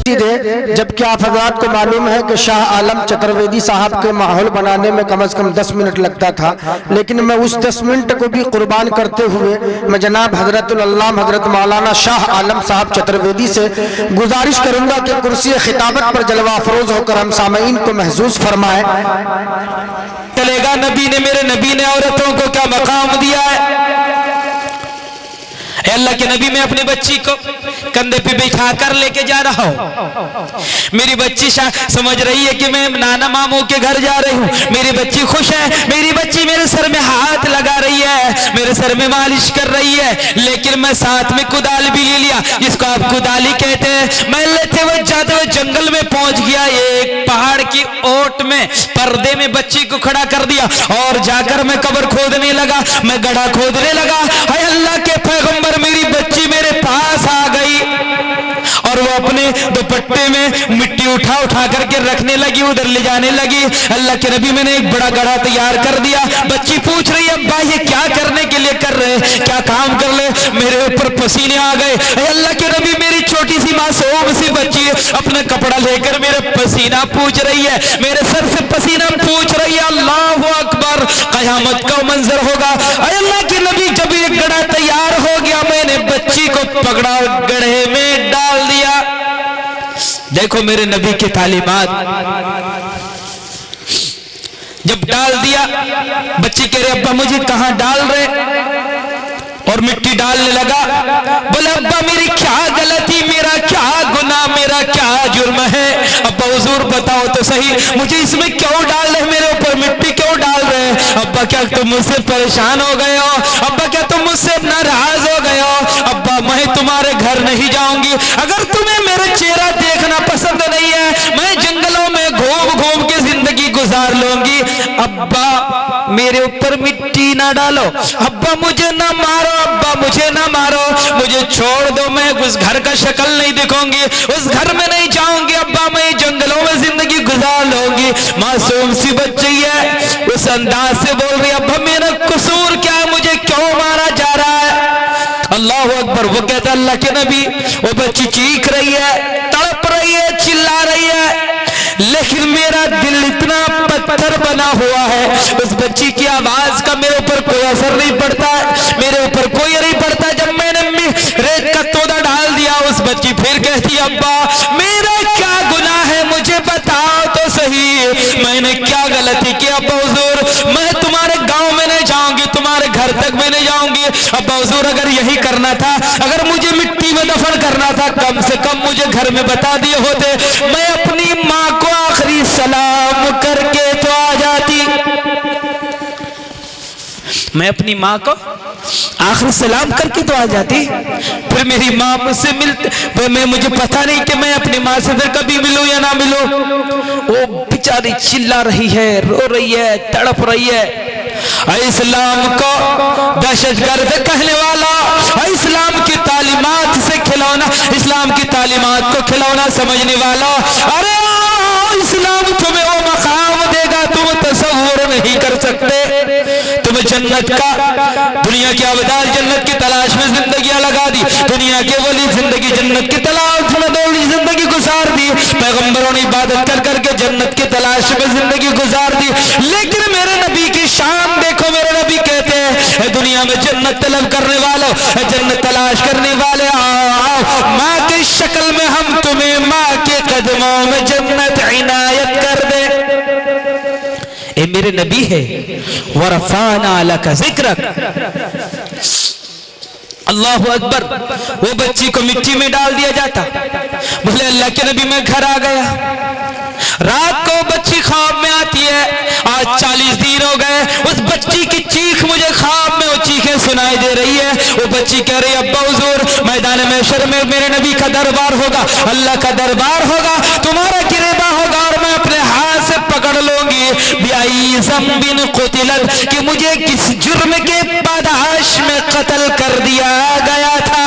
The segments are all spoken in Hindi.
सीधे, जबकि आप हजरात को मालूम है कि शाह आलम चतुर्वेदी साहब के माहौल बनाने में कम से कम 10 मिनट लगता था, लेकिन मैं उस 10 मिनट को भी कुर्बान करते हुए मैं जनाब हजरतुल अल्लाम हजरत मौलाना शाह आलम साहब चतुर्वेदी से गुजारिश करूंगा कि कुर्सी खिताबत पर जलवा अफरोज होकर हम सामईन को महसूस फरमाए। चलेगा नबी ने, मेरे नबी ने औरतों को क्या मकाम दिया है। अल्लाह के नबी, मैं अपनी बच्ची को कंधे पे बिठा कर लेके जा रहा हूँ। मेरी बच्ची समझ रही है कि मैं नाना मामू के घर जा रही हूँ। मेरी बच्ची खुश है, मेरी बच्ची मेरे सर में हाथ लगा रही है, मेरे सर में मालिश कर रही है। लेकिन मैं साथ में कुदाल भी ले लिया, जिसको आप कुदाली कहते हैं। मैं लेते हुए जाते हुए जंगल में पहुंच गया। एक पहाड़ की ओट में पर्दे में बच्ची को खड़ा कर दिया और जाकर मैं कब्र खोदने लगा, मैं गड्ढा खोदने लगा। हाय अल्लाह के पैगंबर, मेरी बच्ची मेरे पास आ गई और वो अपने दुपट्टे में मिट्टी उठा उठा करके रखने लगी, उधर ले जाने लगी। अल्लाह के नबी, मैंने एक बड़ा गड्ढा तैयार कर दिया। बच्ची पूछ रही है, अब्बा ये क्या करने के लिए कर रहे हैं, क्या काम कर ले, मेरे ऊपर पसीने आ गए। अल्लाह के नबी, मेरी छोटी सी मासूम सी बच्ची अपना कपड़ा लेकर मेरे पसीना पूछ रही है, मेरे सर से पसीना पूछ रही है। अल्लाह अकबर, कयामत का मंजर होगा। अल्लाह के नबी, जब ये गड्ढा तैयार हो गया, मैंने बच्ची को पकड़ा, गड्ढे में डाल दिया। देखो मेरे नबी की तालीमात। जब डाल दिया, बच्ची कह रही, अब्बा मुझे कहां डाल रहे, और मिट्टी डालने लगा। बोले, अब्बा मेरी क्या गलती, मेरा क्या गुनाह, मेरा क्या जुर्म है। अब्बा हुजूर बताओ तो सही, मुझे इसमें क्यों डाल रहे, मेरे ऊपर मिट्टी क्यों डाल रहे हैं। अब्बा क्या तुम मुझसे परेशान हो गए हो, अब्बा क्या तुम मुझसे नाराज हो गए हो। अब्बा मैं तुम्हारे घर नहीं जाऊंगी, अगर तुम्हें मेरा चेहरा देखना पसंद नहीं है, मैं जंगलों में घूम घूम के जिंदगी गुजार लूंगी। अब्बा मेरे ऊपर मिट्टी ना डालो, अब्बा मुझे ना मारो, अब्बा मुझे ना मारो, मुझे छोड़ दो, मैं उस घर का शक्ल नहीं दिखाऊंगी, उस घर में नहीं जाऊंगी। अब्बा मैं जंगलों में जिंदगी गुजार लूंगी। मासूम सी बच्ची है, उस अंदाज से बोल रही, अब्बा मेरा कसूर क्या है, मुझे क्यों मारा जा रहा है। अल्लाह अकबर। वो कहता, अल्लाह के नबी, वो बच्ची चीख रही है, तड़प रही है, चिल्ला रही है, लेकिन मेरा दिल इतना पत्थर बना हुआ है, उस बच्ची की आवाज का मेरे ऊपर कोई असर नहीं पड़ता है, मेरे ऊपर कोई नहीं पड़ता। जब मैंने रेत का तोदा डाल दिया, उस बच्ची फिर कहती, अब्बा मेरा क्या गुनाह है, मुझे बताओ तो सही, मैंने क्या गलती की। अब्बा हुजूर, मैं तुम्हारे गांव में नहीं जाऊंगी, तुम्हारे घर तक में नहीं जाऊंगी। अब्बा हुजूर, अगर यही करना था, अगर मुझे मिट्टी में दफन करना था, कम से कम मुझे घर में बता दिए होते, मैं अपनी माँ को आखिरी सलाम करके तो आ जाती, मैं अपनी माँ को आखिरी सलाम करके तो आ जाती। फिर मेरी माँ मुझसे मिलती, मैं मुझे पता नहीं कि मैं अपनी माँ से फिर कभी मिलूं या ना मिलूं। वो बेचारी चिल्ला रही है, रो रही है, तड़प रही है। इस्लाम को दहशतगर्द कहने वाला, इस्लाम की तालीमात से खिलौना, इस्लाम की तालीमात को खिलौना समझने वाला, अरे इस्लाम तुम्हें वो मकाम देगा तुम तसव्वुर नहीं कर सकते। तुम जन्नत का, दुनिया के अवदार जन्नत की तलाश में जिंदगी लगा दी, दुनिया के वली जिंदगी जन्नत की तलाश में दौड़ी जिंदगी गुजार दी, पैगंबरों ने इबादत कर करके जन्नत की तलाश में जिंदगी गुजार दी। लेकिन मेरे नबी की शान देखो, मेरे नबी कहते हैं, दुनिया में जन्नत तलब करने वालों, जन्नत तलाश करने वाले, आओ माँ की शक्ल में हम तुम्हें माँ के कदमों में जन्नत इनायत कर दे। ए मेरे नबी है, वरफाना लका जिक्रक। अल्लाहु अकबर। वो बच्ची को मिट्टी में डाल दिया जाता। बोले, अल्लाह के नबी, मैं घर आ गया, रात को बच्ची ख्वाब में आती है, आज 40 दिन हो गए, उस बच्ची की चीख मुझे ख्वाब में वो चीखें सुनाई दे रही है। वो बच्ची कह रही है, अब्बा हुजूर, मैदान महशर में मेरे नबी का दरबार होगा, अल्लाह का दरबार होगा, तुम्हारा गिरेबा होगा और मैं अपने हाथ से पकड़ लूंगी। बिआई ज़म्बिन क़ुतिलत, कि मुझे किस जुर्म के पादाश में कत्ल कर दिया गया था।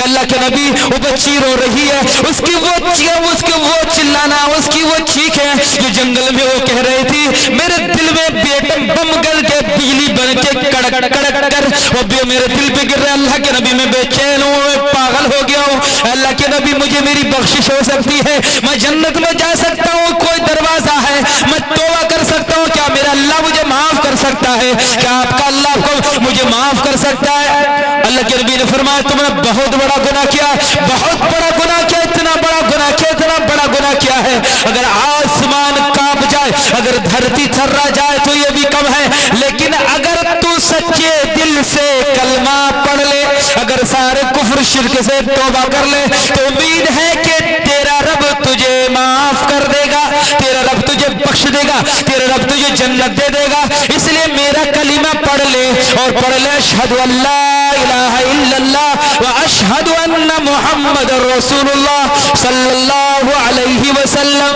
अल्लाह के नबी, वो बच्ची रो रही है, उसकी वो चिल्लाना, उसकी वो चीख है, जो जंगल में वो कह रही थी, मेरे दिल में बेटम बम गल के बिजली बन के कड़क कड़क कर वो मेरे दिल पे गिर रहा है। अल्लाह के नबी, मैं बेचैन हूँ, मैं पागल हो गया हूँ। अल्लाह के नबी, मुझे मुझे मेरी बख्शिश हो सकती है, मैं जन्नत में जा सकता हूँ, कोई दरवाजा है, मैं तौबा कर सकता हूँ, क्या मेरा अल्लाह मुझे माफ कर सकता है? क्या आपका अल्लाह को मुझे माफ कर सकता है? अल्लाह के नबी ने फरमाया तुमने बहुत बड़ा गुनाह किया, बहुत बड़ा गुनाह किया, इतना बड़ा गुनाह किया, इतना बड़ा गुनाह किया है, अगर आसमान कांप जाए, अगर धरती थर्रा जाए तो ये भी कम है, लेकिन अगर तू सच्चे दिल से कलमा पढ़ ले, अगर सारे कुफ्र शिर्क से तौबा कर ले, तो उम्मीद है कि तेरा रब तुझे माफ कर देगा, तेरा रब तुझे बख्श देगा, तेरा रब तुझे जन्नत दे देगा। इसलिए मेरा कलीमा पढ़ ले और पढ़ ले अशहदु अल्ला इलाहा इल्लल्लाह व अशहदु अन्ना मुहम्मदुर रसूलुल्लाह सल्लल्लाहु अलैहि वसल्लम।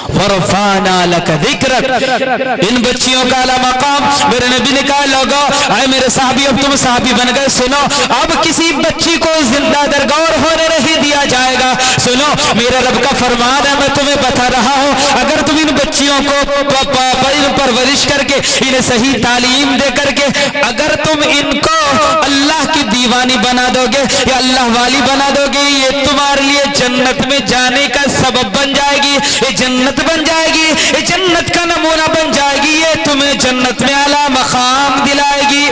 वरफाना लक ज़िक्रक। इन बच्चियों का आला मकाम मेरे नबी ने कहा लोगो आए मेरे साहबी, अब तुम साहबी बन गए, सुनो अब किसी बच्ची को जिंदा दरगौर होने नहीं दिया जाएगा। सुनो मेरा रब का फरमान है, मैं तुम्हें बता रहा हूँ, अगर तुम इन बच्चियों को परवरिश करके इन्हें सही तालीम दे करके अगर तुम इनको अल्लाह की दीवानी बना दोगे या अल्लाह वाली बना दोगे, ये तुम्हारे लिए जन्नत में जाने का सबब बन जाएगी, ये जन्नत बन जाएगी, ये जन्नत का नमूना बन जाएगी, ये तुम्हें जन्नत में आला मकाम दिलाएगी।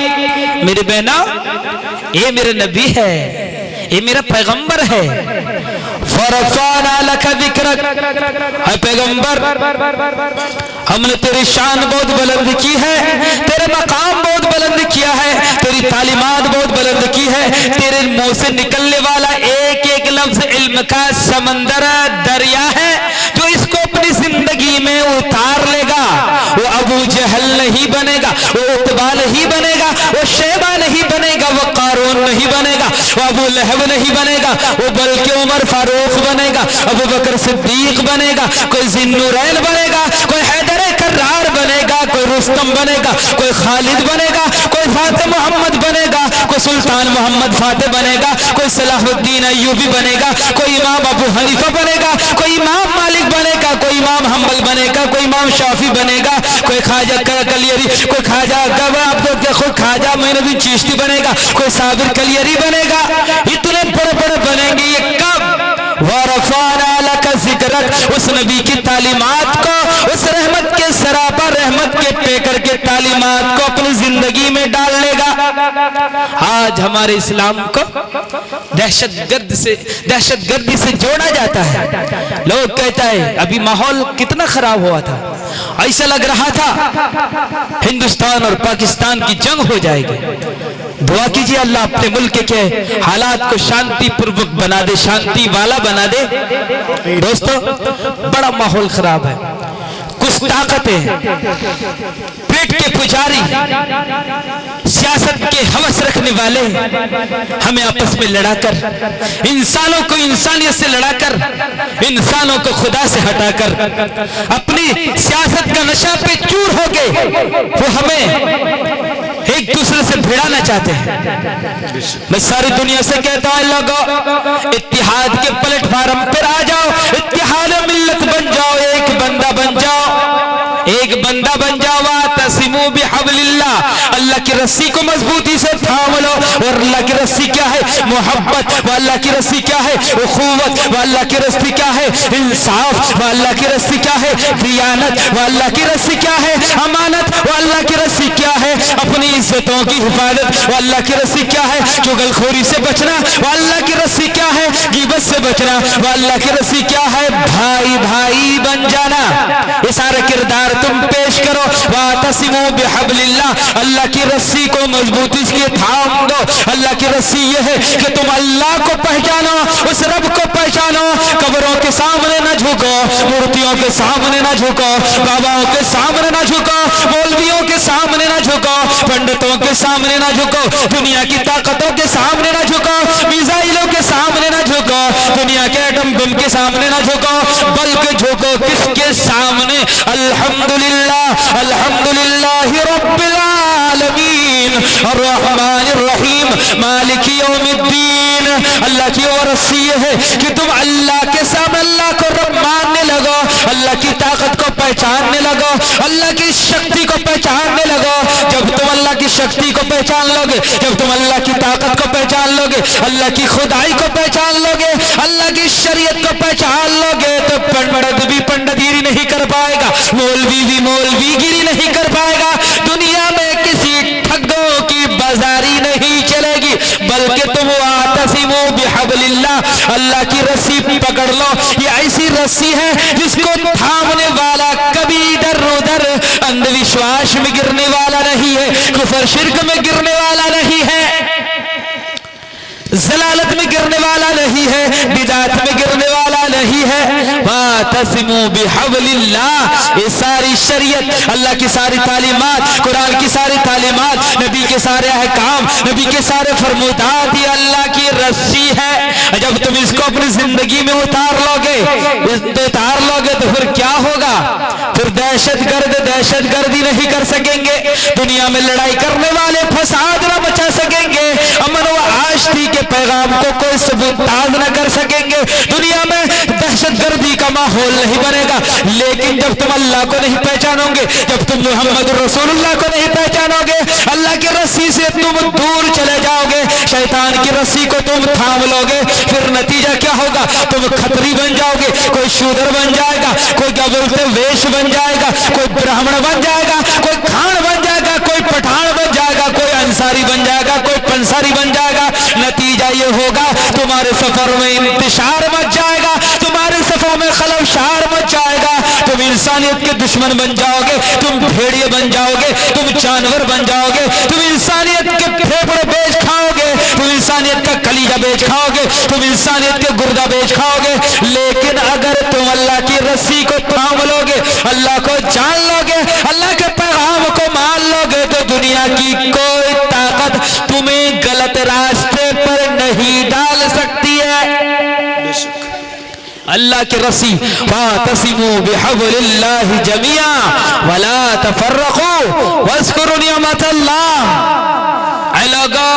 मेरे बहना ये मेरे नबी है, ये मेरा पैगंबर है। फरफाना लक ज़िक्रक, है पैगंबर हमने तेरी शान बहुत बुलंद की है, तेरे मकाम बहुत बुलंद किया है, तेरी तालीमात बहुत बुलंद की है, तेरे मुंह से निकलने वाला एक एक लफ्ज इल्म का समंदर दरिया है, जो इसको अपनी जिंदगी में उतार लेगा वो अबू जहल नहीं बनेगा, वो उतबा नहीं बनेगा, वो शैबा नहीं बनेगा, वो कारून नहीं बनेगा, वो अबू लहब नहीं बनेगा, वो बल्कि उमर फारूक बनेगा, अबू बकर सिद्दीक बनेगा, कोई जिन्नुरैन बनेगा, कोई हैदर कर्रार बनेगा, कोई रुस्तम बनेगा, कोई खालिद बनेगा, कोई फातिह मोहम्मद बनेगा, कोई सुल्तान मोहम्मद फातिह बनेगा, कोई सलाहुद्दीन अय्यूबी बनेगा, कोई इमाम अबू हनीफा बनेगा, कोई इमाम मालिक बनेगा, कोई इमाम हम्बल बनेगा, कोई इमाम शाफी बनेगा, कोई ख्वाजा कलियरी, कोई ख्वाजा कोई ख्वाजा मोइनुद्दीन चिश्ती बनेगा, कोई साबिर कलियरी बनेगा, इतने बड़े बड़े बनेंगे। ये कब? वरफाना लक ज़िक्रक, उस नबी की तालीमात को, उस रहमत के सरापा रहमत के पेकर के तालीमात को अपनी जिंदगी में डाल लेगा। आज हमारे इस्लाम को दहशतगर्दी से जोड़ा जाता है। लोग कहता है अभी माहौल कितना खराब हुआ था, ऐसा लग रहा था हिंदुस्तान और पाकिस्तान की जंग हो जाएगी। दुआ कीजिए अल्लाह अपने मुल्क के हालात को शांति पूर्वक बना दे, शांति वाला बना दे। दोस्तों बड़ा माहौल खराब है, कुछ ताकतें पेट के पुजारी, सियासत के हवस रखने वाले हमें आपस में लड़ाकर, इंसानों को इंसानियत से लड़ाकर, इंसानों को खुदा से हटाकर अपनी सियासत का नशा पे चूर हो गए, वो हमें एक दूसरे से भिड़ाना चाहते हैं। मैं सारी दुनिया से कहता हूं लोगों इत्तिहाद के प्लेटफार्म पर आ जाओ, इत्तिहाद मिल्लत बन जाओ, एक बंदा बन जाओ, एक बंदा बन जाओ। तसिमू बिहब्लिल्लाह, अल्लाह की रस्सी को मजबूती से थाम लो। और अल्लाह की रस्सी क्या है? मोहब्बत। व अल्लाह की रस्सी क्या है? उखुवत। व अल्लाह की रस्सी क्या है? इंसाफ। व अल्लाह की रस्सी क्या है? दियानत। व अल्लाह की रस्सी क्या है? अमानत। व अल्लाह की रस्सी क्या है? अपनी इज्जतों की हिफाजत। व अल्लाह की रस्सी क्या है? चुगलखोरी से बचना। व अल्लाह की रस्सी क्या है? गिबत से बचना। व अल्लाह की रस्सी क्या है? भाई भाई बन जाना। ये सारा किरदार तुम पेश करो। वातसिमू बिहब्लिल्लाह, अल्लाह की रस्सी को मजबूती से थाम दो। अल्लाह की रस्सी ये है कि तुम अल्लाह को पहचानो, उस रब को पहचानो। कब्रों के सामने न झुको, मूर्तियों के सामने न झुको, बाबाओं के सामने न झुको, मौलवियों के सामने न झुको, पंडितों के सामने न झुको, दुनिया की ताकतों के सामने न झुको, मिसाइलों के सामने न झुको, दुनिया के एटम बम के सामने न झुको, बल्कि झुको किसके सामने? अल्हम्दुलिल्लाह, अल्हम्दुलिल्लाहि रब्बिल आलमीन अर्रहमानिर रहीम मालिकी यौमिद्दीन। अल्लाह की और रस्सी है कि तुम अल्लाह के सामने अल्लाह को रब मानने लगो, अल्लाह की ताकत को पहचानने लगो, अल्लाह की शक्ति को पहचानने लगो। जब तुम अल्लाह की शक्ति को पहचान लोगे, जब तुम अल्लाह की ताकत को पहचान लोगे, अल्लाह की खुदाई को पहचान लोगे, पहचान लोगे तो पंडित भी पंडितगिरी नहीं कर पाएगा, मौलवी भी मौलवीगिरी नहीं कर पाएगा। दुनिया में किसी ठगों की बाजारी नहीं चलेगी, बल्कि तुम वातसिमू बिहब्लिल्लाह, अल्लाह की रस्सी पकड़ लो। ये ऐसी रस्सी है जिसको थामने वाला कभी इधर उधर अंधविश्वास में गिरने वाला नहीं है, कुफर शिर्क में गिरने वाला नहीं है, जलालत में गिरने वाला नहीं है, बिदात में गिरने वाला नहीं है। वातसिमू बिहब्लिल्लाह, ये सारी शरीयत, अल्लाह की सारी तालीमात, कुरान की सारी तालीमात, नबी के सारे अहकाम, नबी के सारे फरमात, ये अल्लाह की रस्सी है। जब तुम इसको अपनी जिंदगी में उतार लोगे तो फिर क्या होगा? फिर दहशतगर्दी नहीं कर सकेंगे, दुनिया में लड़ाई करने वाले फसाद न मचा सकेंगे, अमन व आश्ती के पैगाम को कोई सबूताज न कर सकेंगे, दुनिया में दहशतगर्दी का माहौल नहीं बनेगा। लेकिन जब तुम अल्लाह को नहीं पहचानोगे, जब तुम मोहम्मद रसूलुल्लाह को नहीं पहचानोगे, अल्लाह की रस्सी से तुम दूर चले जाओगे, शैतान की रस्सी को तुम थाम लोगे, फिर नतीजा क्या होगा? तुम खतरी बन जाओगे, कोई शूदर बन जाएगा, कोई क्या बोलते वेश बन जाएगा, कोई ब्राह्मण बन जाएगा, कोई खान बन जाएगा, कोई पठान बन जाएगा, कोई अंसारी बन जाएगा, कोई पंसारी बन जाएगा। नतीजा ये होगा तुम्हारे सफर में इंतशार मच जाएगा, तुम्हारे सफर में खलबशार मच जाएगा, तुम इंसानियत के दुश्मन बन जाओगे, तुम भेड़िए बन जाओगे, तुम जानवर बन जाओगे, तुम इंसानियत के फेफड़े बेच खाओगे, तुम इंसानियत का कलीजा बेच खाओगे, तुम इंसानियत के गुर्दा बेच खाओगे। लेकिन अगर तुम अल्लाह की रस्सी को थाम लोगे, अल्लाह को जान लोगे, अल्लाह के पैगाम को मान लोगे, तो दुनिया की कोई ताकत तुम्हें गलत रास्ते पर नहीं डाल सकती है। अल्लाह की रस्सी, वातसिमू बिहब्लिल्लाहि जमीआ वला तफर्रकू वज़्कुरू निअमतल्लाह। ऐ लोगो,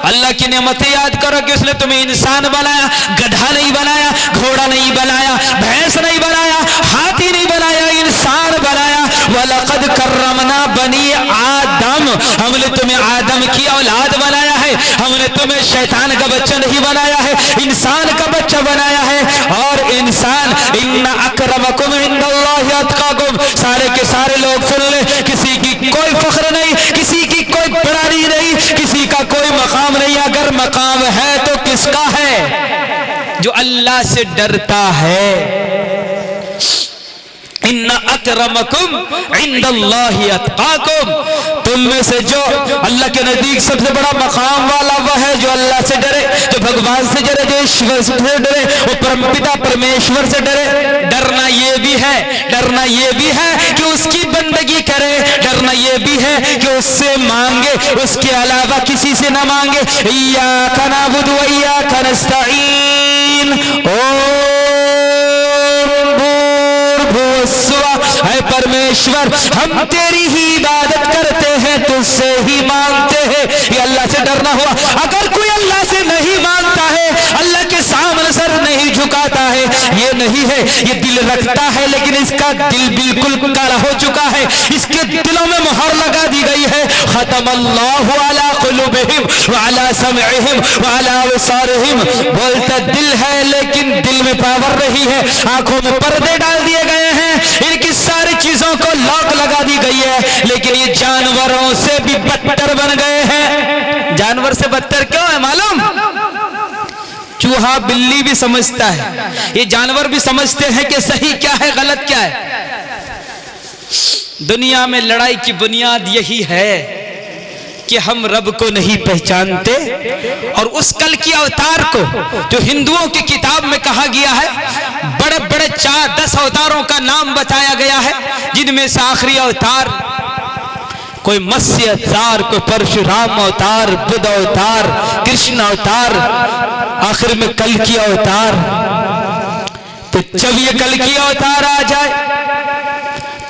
अल्लाह की नेमतें याद करो कि उसने तुम्हें इंसान बनाया, गधा नहीं बनाया, घोड़ा नहीं बनाया, भैंस नहीं बनाया, हाथी नहीं बनाया, इंसान बनाया। वलक़द कर्रमना बनी आदम, हमने तुम्हें आदम की औलाद बनाया है, हमने तुम्हें शैतान का बच्चा नहीं बनाया है, इंसान का बच्चा बनाया है। और इंसान, इन्ना अक्रमकुम इंदल्लाहि अत्काकुम, सारे के सारे लोग सुन ले, किसी की कोई फख्र नहीं, किसी की कोई बड़ाई नहीं, किसी का कोई मकाम नहीं। अगर मकाम है तो किसका है? जो अल्लाह से डरता है। इन्ना अकरमकुम इंदल्लाहि अत्काकुम, तुम में से जो अल्लाह के नजदीक सबसे बड़ा मकाम वाला वह है जो अल्लाह से डरे, जो भगवान से डरे, जो ईश्वर से डरे, वो परमपिता परमेश्वर से डरे। डरना ये भी है कि उसकी बंदगी करे, डरना ये भी है कि उससे मांगे, उसके अलावा किसी से ना मांगे। इय्याका नअबुदु व इय्याका नस्तईन। है परमेश्वर, हम तेरी ही इबादत करते हैं, तुझसे ही मांगते हैं। ये अल्लाह से डरना हुआ। अगर कोई अल्लाह से नहीं मांगता है, अल्लाह के सामने सर नहीं झुकाता है, ये नहीं है, ये दिल रखता है लेकिन इसका दिल बिल्कुल काला हो चुका है, इसके दिलों में मोहर लगा दी गई है। खतमल्लाहु अला कुलूबिहिम व अला समइहिम व अला अबसारिहिम। बोलता दिल है लेकिन दिल में पावर नहीं है, आंखों में पर्दे डाल दिए गए हैं, इनकी सारी चीजों को लॉक लगा दी गई है। लेकिन ये जानवरों से भी बदतर बन गए हैं। जानवर से बदतर क्यों है मालूम? चूहा बिल्ली भी समझता है, ये जानवर भी समझते हैं कि सही क्या है गलत क्या है। दुनिया में लड़ाई की बुनियाद यही है कि हम रब को नहीं पहचानते, और उस कल की अवतार को जो हिंदुओं की किताब में कहा गया है, बड़े बड़े 4-10 अवतारों का नाम बताया गया है, जिनमें से आखिरी अवतार कोई मत्स्य अवतार, कोई परशुराम अवतार, बुद्ध अवतार, कृष्ण अवतार, आखिर में कल की अवतार। तो जब ये कल की अवतार आ जाए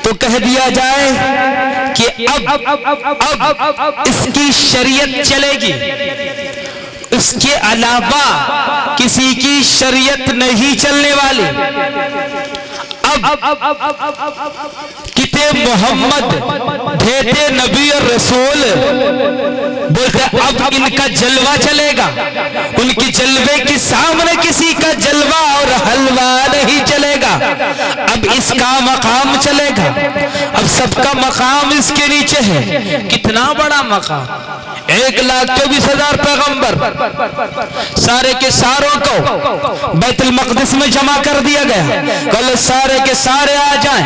तो कह दिया जाए कि अब इसकी शरीयत चलेगी, इसके अलावा किसी की शरीयत नहीं चलने वाली। अब किते मोहम्मद भेटे नबी और रसूल बोलते अब इनका जलवा चलेगा, उनकी जलवे के सामने किसी का जलवा और हलवा नहीं चलेगा। अब इसका मकाम चलेगा, अब सबका मकाम इसके नीचे है। कितना बड़ा मकाम, 1,24,000 पैगंबर सारे के सारों को बैतुल मक़दिस में जमा कर दिया गया। कल सारे के सारे आ जाएं,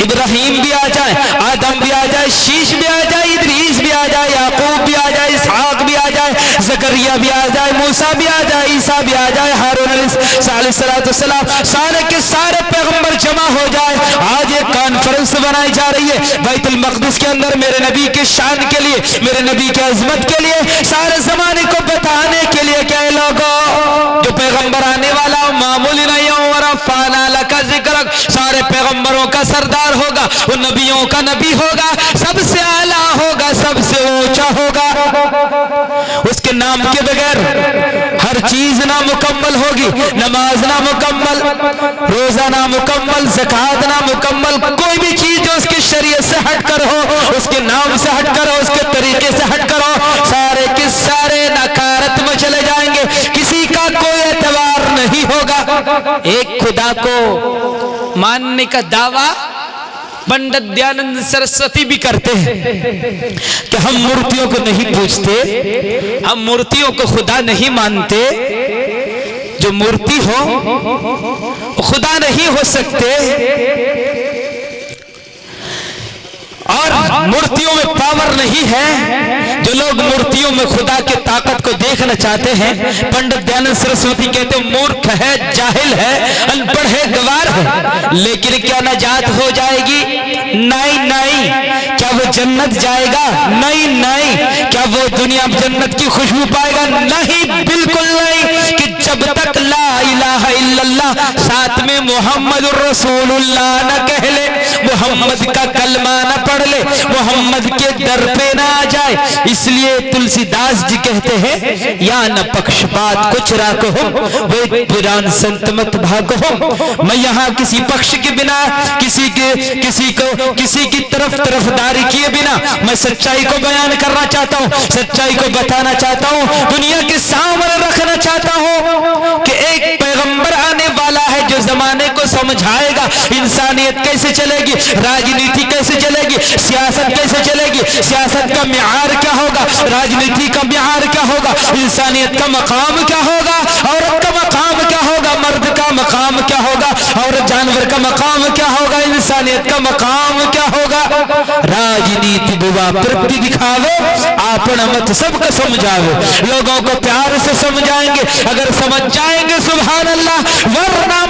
इब्राहिम भी आ जाए, आदम भी आ जाए, शीश भी आ जाए, इदरीस भी आ जाए, याकूब भी आ जाए, इसहाक भी आ जाए, ज़करिया भी आ जाए, मूसा भी आ जाए, ईसा भी आ जाए, हारून अलैहिस्सलाम, सारे के सारे पैगंबर जमा हो जाए। आज एक कॉन्फ्रेंस बनाई जा रही है बैतुल मक़दिस के अंदर, मेरे नबी के शान के लिए, मेरे नबी के अजमत के लिए, सारे जमाने को बताने के लिए क्या लोगों जो पैगंबर आने वाला मामूली नहीं हो, का जिक्र सारे पैगंबरों का सरदार होगा, वो नबियों का नबी होगा, सबसे आला होगा, सबसे ऊंचा होगा। उसके नाम के बगैर हर चीज नामुकम्मल होगी। नमाज नामुकम्मल, रोजा नामुकम्मल, ज़कात नामुकम्मल, कोई भी चीज जो उसके शरीयत से हट कर हो, उसके नाम से हट कर हो, उसके तरीके से हट कर हो, सारे के सारे नकारत में चले जाएंगे। किसी का कोई एतबार नहीं होगा। एक खुदा को मानने का दावा पंडित दयानंद सरस्वती भी करते हैं कि हम मूर्तियों को नहीं पूजते, हम मूर्तियों को खुदा नहीं मानते। जो मूर्ति हो वो खुदा नहीं हो सकते, और मूर्तियों में पावर नहीं है। जो लोग मूर्तियों में खुदा की ताकत को देखना चाहते हैं, पंडित दयानंद सरस्वती कहते हैं मूर्ख है, जाहिल है, अनपढ़ है, गवार है। लेकिन क्या नजात हो जाएगी? नहीं नहीं। क्या वो जन्नत जाएगा? नहीं नहीं। क्या वो दुनिया जन्नत की खुशबू पाएगा? नहीं, बिल्कुल नहीं। कि जब तक ला इलाहा इल्लल्लाह साथ में मुहम्मदुर रसूलुल्लाह न कह ले, मोहम्मद का कलमा न पढ़ ले, मोहम्मद के दर पे ना आ जाए। इसलिए तुलसीदास जी कहते हैं या न पक्षपात कुछ राको हो, वे पुरान संत मत भागो हो। मैं यहाँ किसी पक्ष के बिना, किसी की तरफदारी किए बिना मैं सच्चाई को बयान करना चाहता हूँ, सच्चाई को बताना चाहता हूँ, दुनिया के सामने रखना चाहता हूँ कि एक पैगंबर आने वाला है जो जमाने को समझाएगा इंसानियत कैसे चलेगी, राजनीति कैसे चलेगी, सियासत कैसे चलेगी, सियासत का मियार क्या होगा, राजनीति का मियार क्या होगा, इंसानियत का मकाम क्या होगा, औरत का मकाम क्या होगा, मर्द का मकाम क्या होगा, और जानवर का मकाम क्या होगा, इंसानियत का मकाम क्या होगा। राजनीति बुआ प्रति दिखावे, आपन मत सबको समझावे। लोगों को प्यार से समझाएंगे, अगर समझ जाएंगे सुभान अल्लाह, वरना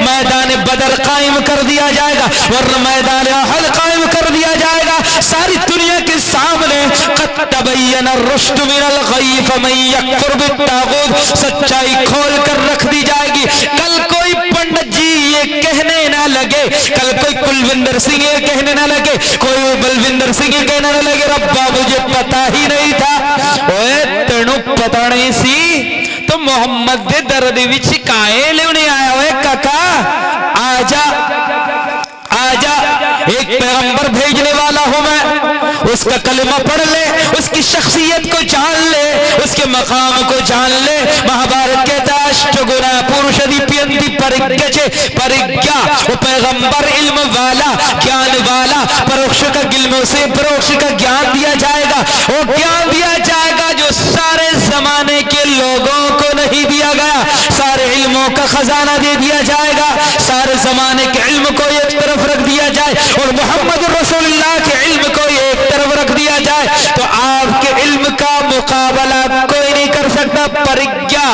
मैदान बदर कायम कर दिया जाएगा, वरना मैदान अहद कायम कर दिया जाएगा। सारी दुनिया के सामने क़द तबय्यन रुश्द मिनल गय्य फमन यकफुर बित्तागूत, सच्चाई खोल कर रख दी जाएगी। कल कोई पंडित जी ये कहने ना लगे, कल कोई कुलविंदर सिंह ये कहने ना लगे, कोई बलविंदर सिंह ये कहने ना लगे रब्बा मुझे पता ही नहीं था। ओए तेनू पता नहीं सी तो मोहम्मद दे दर्द विच काए लेने आया। ओए काका आजा आजा, एक पैगंबर भेजने वाला हूं मैं, उसका कलमा पढ़ ले, उसकी शख्सियत को जान ले, उसके मकाम को जान ले। महाभारत कहता अष्टगुणा पुरुषदि पियंति परिज्ञा, वो पैगंबर इल्म वाला, ज्ञान वाला, परोक्ष का इल्म से परोक्ष का ज्ञान दिया जाएगा। वो ज्ञान दिया जाएगा जो सारे जमाने के लोगों को नहीं दिया गया। सारे इल्मों का खजाना दे दिया जाएगा, सारे जमाने के इल्म को एक तरफ रख दिया जाए और मोहम्मद रसूलुल्लाह के इल्म को एक तरफ रख दिया जाए, तो आपके इल्म का मुकाबला कोई नहीं कर सकता। परिज्ञा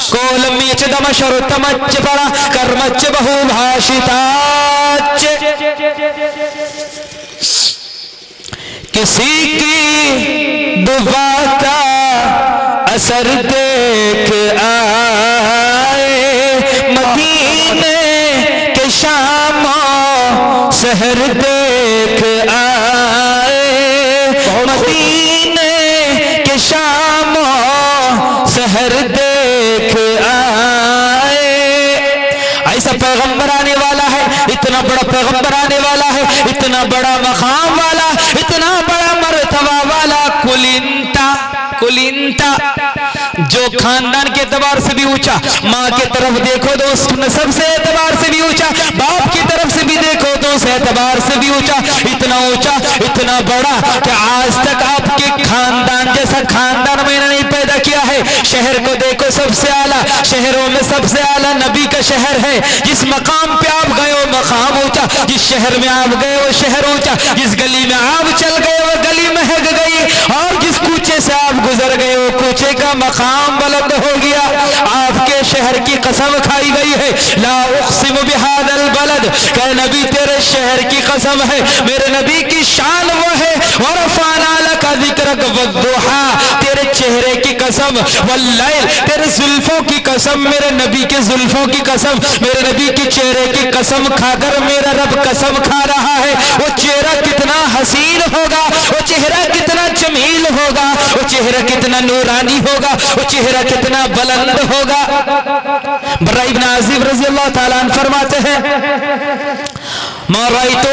कोलम्यच दमशरुतमच परा कर्मच बहुभाषिताच, किसी की दुआ का असर देख आए, मदीने के शामों शहर देख आए, मदीने के शामों शहर देख आए। ऐसा पैगंबर आने वाला है, इतना बड़ा पैगंबर आने वाला है, इतना बड़ा मकाम वाला, इतना बड़ा मर्तबा वाला कुलिंता, कुलिंता जो खानदान के एतबार से भी ऊंचा, माँ के तरफ देखो तो उस नस्ब से एतबार से भी ऊंचा, बाप की तरफ से भी देखो तो उस एतबार से भी ऊंचा, इतना ऊंचा, इतना बड़ा कि आज तक आपके खानदान जैसा खानदान मैंने नहीं पैदा किया है। शहर को देखो, सबसे आला, शहरों में सबसे आला नबी का शहर है। जिस मकाम पे आप गए वो मकाम ऊंचा, जिस शहर में आप गए वो शहर ऊंचा, जिस गली में आप चल गए वो गली महक गई, और जिस कूचे से आप गुजर गए वो कूचे का मकाम बुलंद हो गया। आपके शहर की कसम खाई गई है, ला उक़सिमु बिहादल बलद, कह नबी तेरे शहर की कसम है, मेरे नबी की शान वो है, और रफ़अना लका ज़िक्रक वद्दुहा, तेरे चेहरे की कसम, वल्लैल, तेरे जुल्फों की कसम, मेरे नबी के जुल्फों की कसम, मेरे नबी के चेहरे की कसम खाकर मेरा रब कसम खा रहा है, वो चेहरा कितना हसीन होगा, वो चेहरा कितना जमील होगा, वो चेहरा कितना नूरानी होगा, वो चेहरा कितना बुलंद होगा। बर्रा इब्न आज़िब रज़ी अल्लाह ताला अन्हु फरमाते हैं, मा रायतु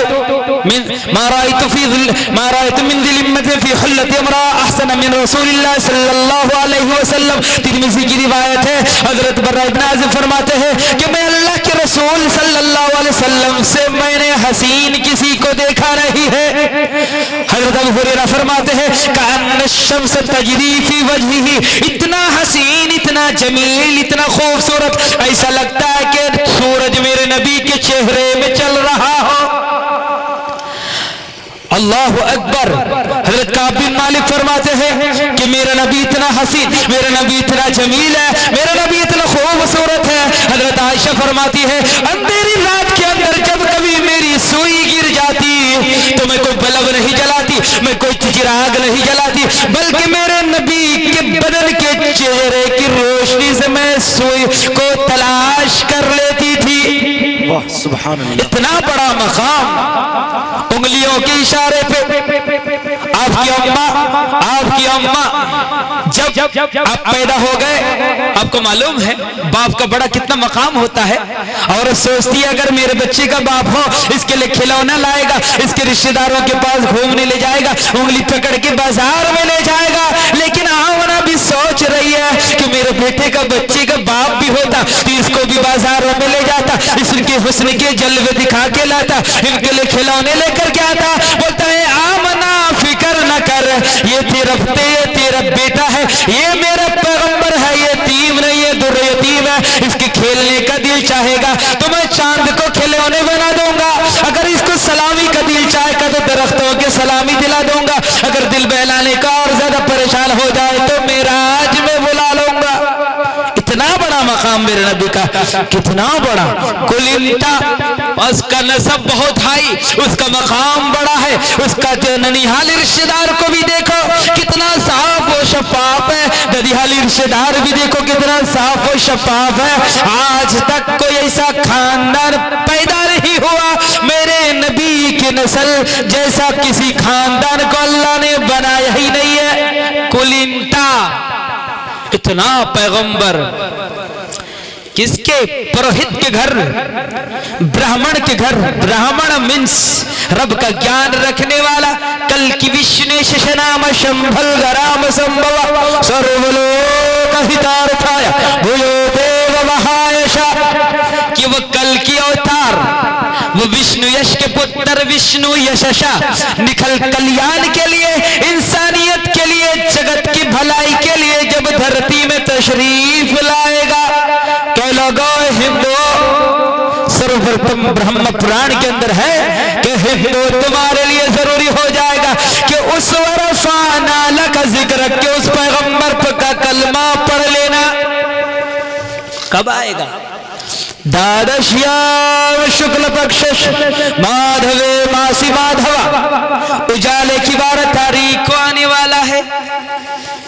मिन ज़िल्मतिन फी हुल्लति इम्रा अहसन मिन रसूलिल्लाह सल्लल्लाहु अलैहि वसल्लम। तिरमिज़ी की रिवायत है, हजरत बर्रा इब्न आज़िब फरमाते हैं कि मैं अल्लाह के रसूल सल्लल्लाहु अलैहि वसल्लम से मैंने हसीन किसी को देखा नहीं है। हजरत अबू हुरैरा फरमाते हैं, कअन्न शम्स तजरी फी वजहिही, इतना हसीन, इतना जमील, इतना खूबसूरत, ऐसा लगता है कि सूरज मेरे नबी के चेहरे में चल रहा हो। अल्लाहु अकबर। हजरत काब बिन मालिक फरमाते हैं कि मेरा नबी इतना हसीन, मेरा नबी इतना जमील है, मेरा नबी इतना खूबसूरत है। हजरत आयशा फरमाती है, अंधेरी रात के अंदर जब कभी मेरी सुई गिर जाती तो मैं कोई बल्ब नहीं जलाती, मैं कोई चिराग नहीं जलाती, बल्कि मेरे नबी के बदन के चेहरे की रोशनी से मैं सुई को तलाश कर लेती थी। वाह सुभान अल्लाह, इतना बड़ा मकाम, उंगलियों के इशारे पे आपकी अम्मा जब आप पैदा हो गए, आपको मालूम है बाप का बड़ा कितना मकाम होता है, और सोचती है अगर मेरे बच्चे का बाप हो, इसके लिए खिलौना लाएगा, इसके रिश्तेदारों के पास घूमने ले जाएगा, उंगली पकड़ के बाजार में ले जाएगा। लेकिन आमना भी सोच रही है कि मेरे बेटे का, बच्चे का बाप भी होता तो इसको भी बाजारों में ले जाता, इसके हुस्न के जलवे दिखा के लाता, इनके लिए खिलौने लेकर के आता। बोलता है आमना फिक्र न कर, ये तेरा बेटा है, ये मेरा पैगंबर है, ये यतीम नहीं है, दुर यतीम है, इसके खेलने का दिल चाहेगा तो मैं चांद को खिलौने बना दूंगा, अगर इसको सलामी का दिल चाहेगा तो दरख्तों के सलामी दिला दूंगा, अगर दिल बहलाने का और ज्यादा परेशान हो जाए तो मेराज में बुला लूंगा। इतना बड़ा मकाम मेरे नबी का, कितना बड़ा। कुलिंता, उसका नसब बहुत हाई, उसका मकाम बड़ा है, उसका ननिहाली रिश्तेदार को भी देखो कितना साफ और शफाफ है, ददिहाली रिश्तेदार भी देखो कितना साफ और शफाफ है। आज तक कोई ऐसा खानदान पैदा नहीं हुआ मेरे नबी की नस्ल जैसा, किसी खानदान को अल्लाह ने बनाया ही नहीं है। कुलिंता, इतना पैगंबर, किसके? पुरोहित के घर, ब्राह्मण के घर। ब्राह्मण मीन्स रब का ज्ञान रखने वाला। कल की विष्णु शशनाम शंभल गराम संभव सर्वलोक हितार्थाय भूयो देव महायशा, कि वो कल की अवतार, वो विष्णु यश के पुत्र विष्णु यशशा, निखल कल्याण के लिए, इंसानियत के लिए, जगत की भलाई के लिए जब धरती में तशरीफ लाएगा, कह लोगो हिंदू, सर्वप्रथम ब्रह्म पुराण के अंदर है कि हिंदू तुम्हारे लिए जरूरी हो जाएगा कि उस वरफाना लका जिक्र के उस पैगंबर का कलमा पढ़ लेना। कब आएगा? द्वादश्याम शुक्ल पक्ष माधवे मासी माधवा, उजाले की 12 तारीख को आने वाला है,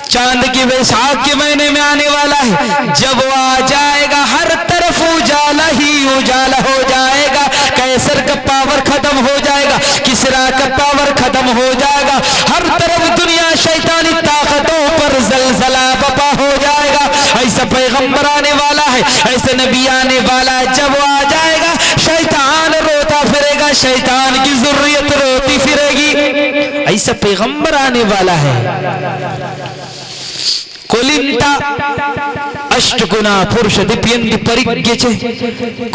चांद की वैशाख के महीने में आने वाला है। जब वो आ जाएगा हर तरफ उजाला ही उजाला हो जाएगा, कैसर का पावर खत्म हो जाएगा, किसरा का पावर खत्म हो जाएगा, हर तरफ दुनिया शैतानी ताकतों पर जलजला बपा हो जाएगा। ऐसा पैगंबर आने वाला है, ऐसे नबी आने वाला है। जब वो आ जाएगा शैतान रोता फिरेगा, शैतान की जुर्रियत रोती फिरेगी। ऐसा पैगंबर आने वाला है। कोलिंता अष्टगुणा पुरुष दिप्यंदी परिज्ञचे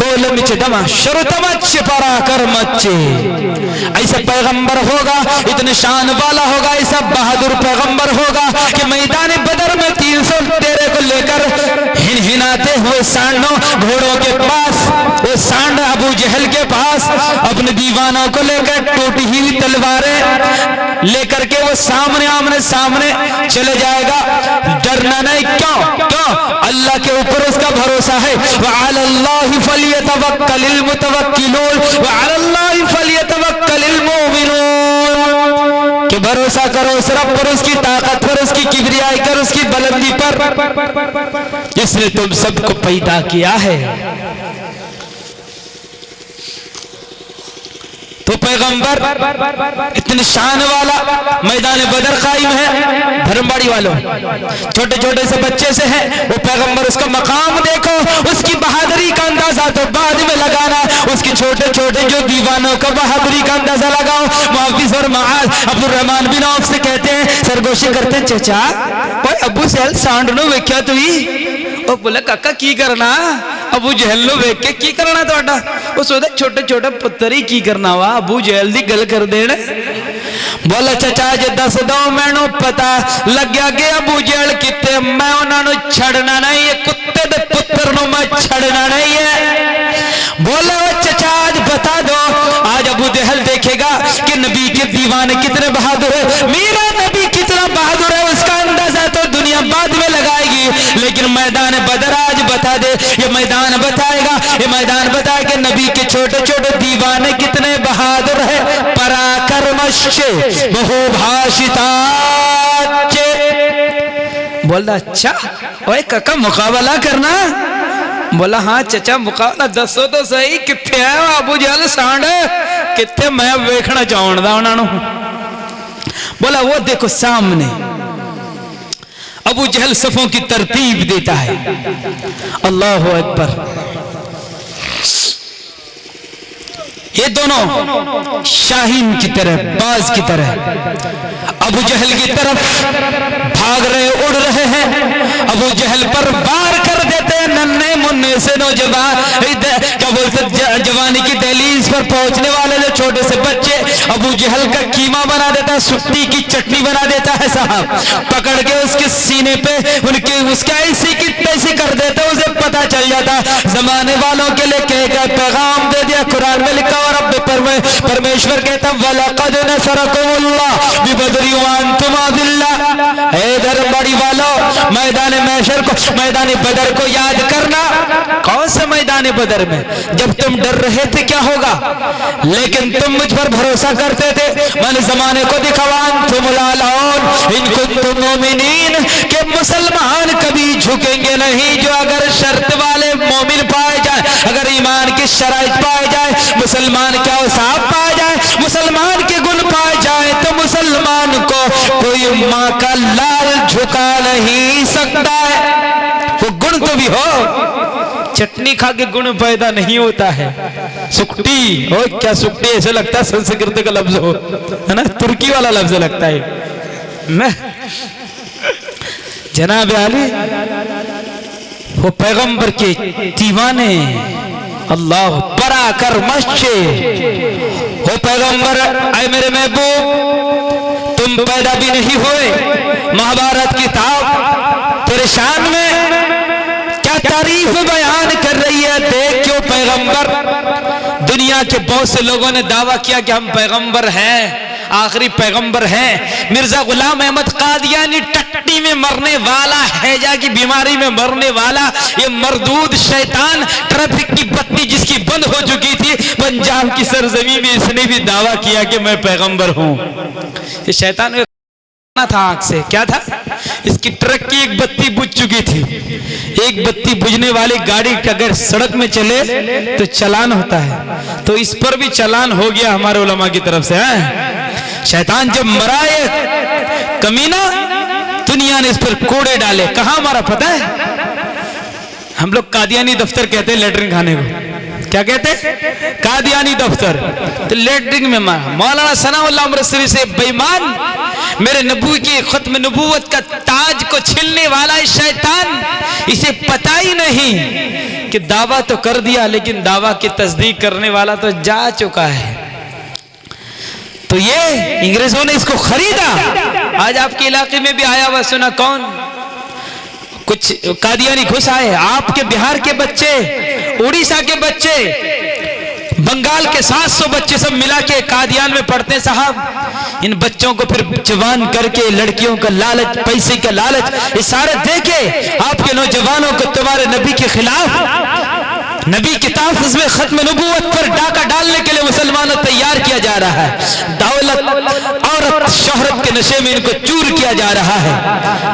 कोलमिच दमा शरुतमच्चे पराक्रमच्चे। ऐसा पैगंबर होगा, इतने शान वाला होगा, ऐसा बहादुर पैगंबर होगा कि मैदान बदर में 313 को लेकर हिनहिनाते हुए सांडों घोड़ों के पास, वो सांड अबू जहल के पास अपने दीवानों को लेकर टूटी हुई तलवारें लेकर के वो सामने आमने सामने चले जाएगा। डरना नहीं, क्यों? अल्लाह के ऊपर उसका भरोसा है। वअलल्लाहि फलियतवक्कलिल मुतवक्किलून वअलल्लाहि फलियतवक्कलिल मुमिनून। कि भरोसा करो उस रब पर, उसकी ताकत पर, उसकी किबरियाई पर, उसकी बुलंदी पर, जिसने तुम सबको पैदा किया है। तो पैगंबर इतने शान वाला मैदान बदर कायम है। धर्मबाड़ी वालों, छोटे छोटे से बच्चे से है वो पैगंबर, उसका मकाम देखो, उसकी बहादुरी का अंदाजा तो बाद में लगाना। उसके छोटे छोटे जो दीवानों का बहादुरी का अंदाजा लगाओ। मुआविज और मुआज अब्दुल रहमान बिन औफ से कहते हैं, सरगोशी करते हैं, चचा ओए अबू सहल सांड नो वेख्या तुई? ओ बोले काका की करना? अबू जहल नो वेख के की करना ਤੁਹਾਡਾ? ਉਹ ਸੋਚਦਾ छोटे छोटे पुत्तर ही की करना वा, अबू जहल दी गल कर देण। बोला चचा जे दस दो मैनू पता लग गया कि अबू जहल किते, मैं उन्होंने छड़ना नहीं है, कुत्ते दे पुत्र नु मैं छड़ना नहीं है। बोला चचा आज बता दो, आज अबू जहल देखेगा कि नबी के दीवाने कितने बहादुर है, मेरा नबी कितना बहादुर है, उसका अंदाजा तो दुनिया बाद में लगाएगी। लेकिन मैदान बदर आज बता दे, ये मैदान बताएगा, ये मैदान बताए कि नबी के छोटे छोटे दीवाने कितने बहादुर है। पराक्रमश्चे बहुभाषिताच्चे। बोला अच्छा ओए काका मुकाबला करना? बोला हाँ चचा मुकाबला दसो तो सही, किथे है अबू जहल सांड, किथे मैं वेखना चाहता उन्होंने। बोला वो देखो सामने। अबू जहल सफों की तरतीब देता है। अल्लाह अकबर। ये दोनों शाहीन की तरह, बाज की तरह अबू जहल की तरफ भाग रहे, उड़ रहे हैं। अबू जहल पर वार कर देते हैं नन्हे मुन्ने से नौजवान, क्या बोलते जवानी की दहलीज पर पहुंचने वाले जो छोटे से बच्चे। अबू जहल का कीमा बना देता है, सुट्टी की चटनी बना देता है साहब, पकड़ के उसके सीने पे उनके उसका ऐसी की तैसी कर देता, उसे पता चल जाता। जमाने वालों के लिए कह पैगाम दे दिया, कुरान में लिखा और अब परमेश्वर कहता वलक़द नसरकुमुल्लाह बिबदरि व अंतुम अज़िल्ला। ए धर्मबाड़ी वालों, मैदान महशर को, मैदान बदर को याद करना। कौन से मैदान बदर में? जब तुम डर रहे थे क्या होगा, लेकिन तुम मुझ पर भरोसा करते थे। मैंने जमाने को दिखावा अंतुमुल आलऊन इन कुंतुम मुमिनीन, के मुसलमान कभी झुकेंगे नहीं जो अगर शर्त वाले मोमिन पाए जाए, अगर ईमान की शराइत पाए जाए, मुसलमान क्या औसाफ पाए जाए, मुसलमान के गुण पाए जाए, तो मुसलमान को कोई माँ का लाल झुका नहीं सकता है। वो गुण तो भी हो, चटनी खा के गुण पैदा नहीं होता है। सुक्टी, ओ क्या सुक्टी, ऐसा लगता है संस्कृत का लफ्ज हो, है ना, तुर्की वाला लफ्ज लगता है। मैं जनाब आली वो पैगंबर के दीवाने, अल्लाह पराक्रमश्चे। हो पैगंबर, आए मेरे महबूब, तुम पैदा भी नहीं हुए, महाभारत किताब तेरे शान में क्या तारीफ बयान कर रही है। देख क्यों पैगंबर, दुनिया के बहुत से लोगों ने दावा किया कि हम पैगंबर हैं, आखिरी पैगंबर हैं। मिर्जा गुलाम अहमद कादियानी टट्टी में मरने वाला, हैजा की बीमारी में मरने वाला, ये मरदूद शैतान, ट्रैफिक की बत्ती जिसकी बंद हो चुकी थी पंजाब की सरजमी में, इसने भी दावा किया कि मैं पैगंबर हूं। ये शैतान था आंख से, क्या था, इसकी ट्रक की एक बत्ती बुझ चुकी थी। एक बत्ती बुझने वाली गाड़ी अगर सड़क में चले तो चालान होता है, तो इस पर भी चालान हो गया हमारे उलमा की तरफ से। शैतान जब मरा है कमीना, दुनिया ने इस पर कोड़े डाले। कहां मारा पता है? हम लोग कादियानी दफ्तर कहते हैं लेटरिन खाने को, क्या कहते, कादियानी दफ्तर। तो लेटरिंग में मौलाना सनाउल्लाह अमृतसरी से बेईमान, मेरे नबी की खत्म नबूवत का ताज को छीनने वाला शैतान, इसे पता ही नहीं कि दावा तो कर दिया लेकिन दावा की तस्दीक करने वाला तो जा चुका है। तो ये अंग्रेजों ने इसको खरीदा। आज आपके इलाके में भी आया हुआ सुना, कौन, कुछ कादियानी घुस आए। आपके बिहार के बच्चे, उड़ीसा के बच्चे, बंगाल के 700 बच्चे सब मिला के कादियान में पढ़ते हैं साहब। इन बच्चों को फिर जवान करके लड़कियों का लालच, पैसे का लालच, इशारे देके आपके नौजवानों को तुम्हारे नबी के खिलाफ, नबी किताब उसमें खत्म नबूवत पर डाका डालने के लिए मुसलमानों तैयार किया जा रहा है। दौलत और शोहरत के नशे में इनको चूर किया जा रहा है।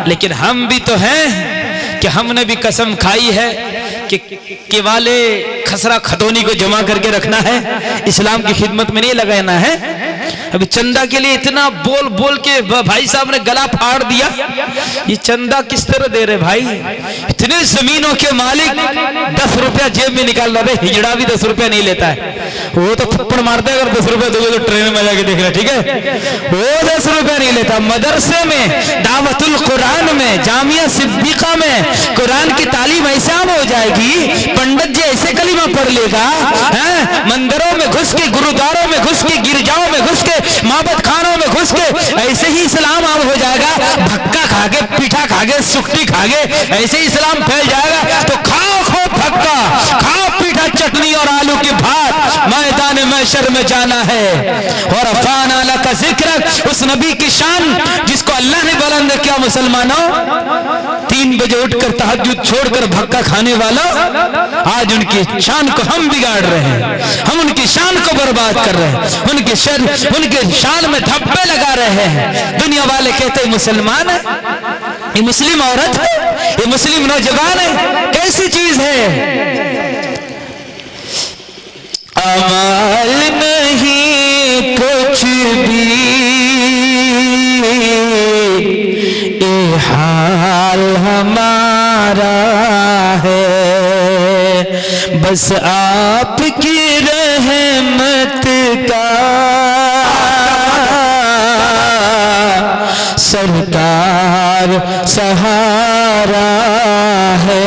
लेकिन हम भी तो हैं कि हमने भी कसम खाई है कि वाले खसरा खतौनी को जमा करके रखना है, इस्लाम की खिदमत में नहीं लगाना है। अभी चंदा के लिए इतना बोल बोल के भाई साहब ने गला फाड़ दिया। ये चंदा किस तरह दे रहे भाई, इतने जमीनों के मालिक 10 रुपया जेब में निकाल रहे। हिजड़ा भी 10 रुपया नहीं लेता है, वो तो थप्पड़ मारता है। अगर 10 रुपया दोगे तो ट्रेन में जाके देख रहा, ठीक है, वो 10 रुपया नहीं लेता। मदरसे में, दावतुल कुरान में, जामिया सिद्दीका में कुरान की तालीम ऐसे आम हो जाएगी, पंडित जी ऐसे कलीमा पढ़ लेगा, मंदिरों में घुस के, गुरुद्वारों में घुस के, गिरजाओं में घुस के, माबद खानों में घुस के ऐसे ही इस्लाम आम हो जाएगा। भक्का खागे, पीठा खागे, सुक्ति खागे, ऐसे ही इस्लाम फैल जाएगा। तो खाओ खूब भक्का, खाओ पीठा, चटनी और आलू की भात, मैदान महशर में जाना है। और अफान आला का जिक्र, उस नबी की शान जिसको अल्लाह ने बुलंद किया। मुसलमानों, 3 बजे उठकर तहज्जुद छोड़कर भक्का खाने वाला, आज उनकी शान को हम बिगाड़ रहे हैं, हम उनकी शान को बर्बाद कर रहे हैं, उनके शान में धब्बे लगा रहे हैं। दुनिया वाले कहते हैं मुसलमान है, ये मुस्लिम औरत है, ये मुस्लिम नौजवान है, कैसी चीज है। अमाल नहीं कुछ भी, ये हाल हमारा है, बस आपकी रहमत का सरकार सहारा है।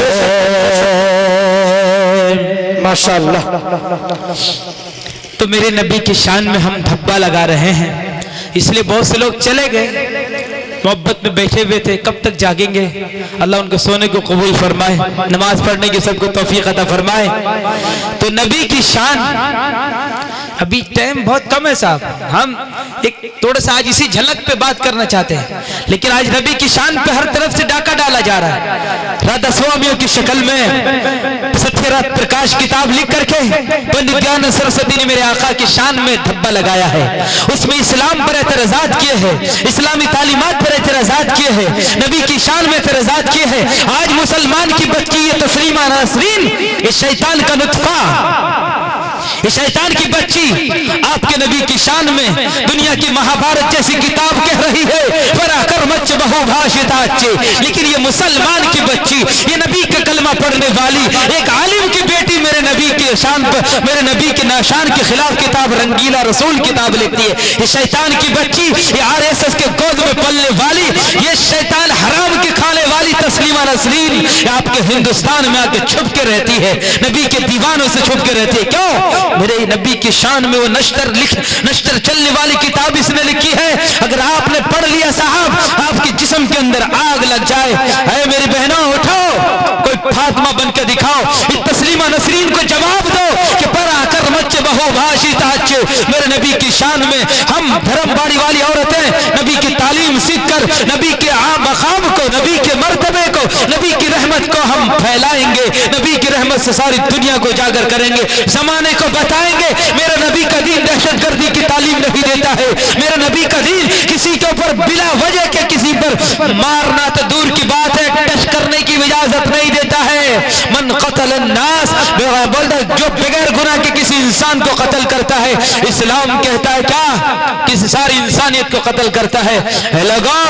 माशाअल्लाह। तो मेरे नबी की शान में हम धब्बा लगा रहे हैं, इसलिए बहुत से लोग चले गए, मोहब्बत में बैठे हुए थे, कब तक जागेंगे। अल्लाह उनको सोने को कबूल फरमाए, नमाज पढ़ने की सबको तौफीक अता फरमाए। तो नबी की शान, अभी टाइम बहुत कम है साहब, हम एक थोड़ा सा आज इसी झलक पे बात करना चाहते हैं। लेकिन आज नबी की शान पे हर तरफ से डाका डाला जा रहा है। राधा स्वामियों की शक्ल में सत्यरात प्रकाश किताब लिख करके पंडित ज्ञान सरस्वती ने मेरे आका की शान में धब्बा लगाया है। उसमें इस्लाम पर एतराजात किए हैं, इस्लामी तालीमात पर एतराजात किए हैं, नबी की शान में एतराजात किए हैं। आज मुसलमान की बच्ची ये तस्लीमा नसरीन, ये शैतान का नुत्फा, ये शैतान की बच्ची आपके नबी की शान में दुनिया की महाभारत जैसी किताब कह रही है, पराकर मच बहुभाषिताचे। लेकिन ये मुसलमान की बच्ची, ये नबी का कलमा पढ़ने वाली एक आलिम की बेटी मेरे नबी के शान पर, मेरे नबी के नाशान के खिलाफ किताब रंगीला रसूल किताब लिखती है। ये शैतान की बच्ची, ये RSS के गोद में पलने वाली, ये शैतान हराम के खाने वाली तस्लीमा नसरीन आपके हिंदुस्तान में आके छुप के रहती है, नबी के दीवानों से छुप के रहती है। क्यों? मेरे नबी की शान में वो नश्तर चलने वाली किताब इसने लिखी है। अगर आपने पढ़ लिया साहब, आपके जिस्म के अंदर आग लग जाए। ऐ मेरी बहनों, उठो, कोई फातिमा बनकर दिखाओ, इस तस्लीमा नसरीन को जवाब दो कि पराकर मच बहुभाषिताचे। मेरे नबी की शान में हम धर्मबाड़ी वाली औरतें नबी की तालीम सीख कर नबी के मकाम को, नबी के मर्तबे को, नबी की रहमत को हम फैलाएंगे। नबी की रहमत से सारी दुनिया को उजागर करेंगे, जमाने को बताएंगे। मेरा नबी का दीन दहशतगर्दी की तालीम नहीं देता है। मेरा नबी का दीन किसी के ऊपर बिला वजह के किसी पर मारना तो दूर की बात है, टच करने की इजाजत नहीं देता है। मन कतल अन्नास, बोलता जो बगैर गुनाह के किसी इंसान को कत्ल करता है, इस्लाम कहता है क्या, किसी सारी इंसानियत को कत्ल करता है। लोगों,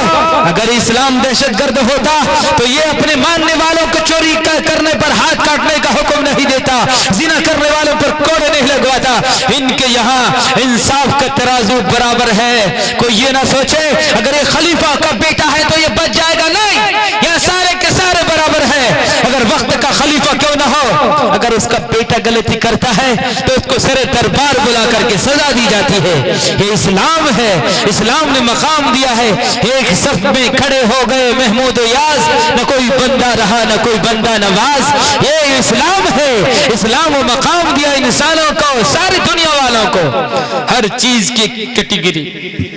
अगर इस्लाम दहशतगर्द होता तो ये अपने मानने वालों को चोरी करने पर हाथ काटने का हुक्म नहीं देता। जिना करने वालों पर कोड़े नहीं लगवाता। इनके यहाँ इंसाफ का तराजू बराबर है। कोई ये ना सोचे अगर ये खलीफा का बेटा है तो ये बच जाएगा, नहीं, यह सारे के सारे बराबर है। अगर वक्त का खलीफा क्यों ना हो, अगर उसका बेटा गलती करता है तो उसको सरे दरबार बुला करके सजा दी जाती है। ये इस्लाम है, इस्लाम ने मकाम दिया है। एक सफ में खड़े हो गए महमूद याज, न कोई बंदा रहा न कोई बंदा नवाज। ये इस्लाम है, इस्लाम ने मकाम दिया इंसानों को, सारी दुनिया वालों को, हर चीज की कैटेगरी,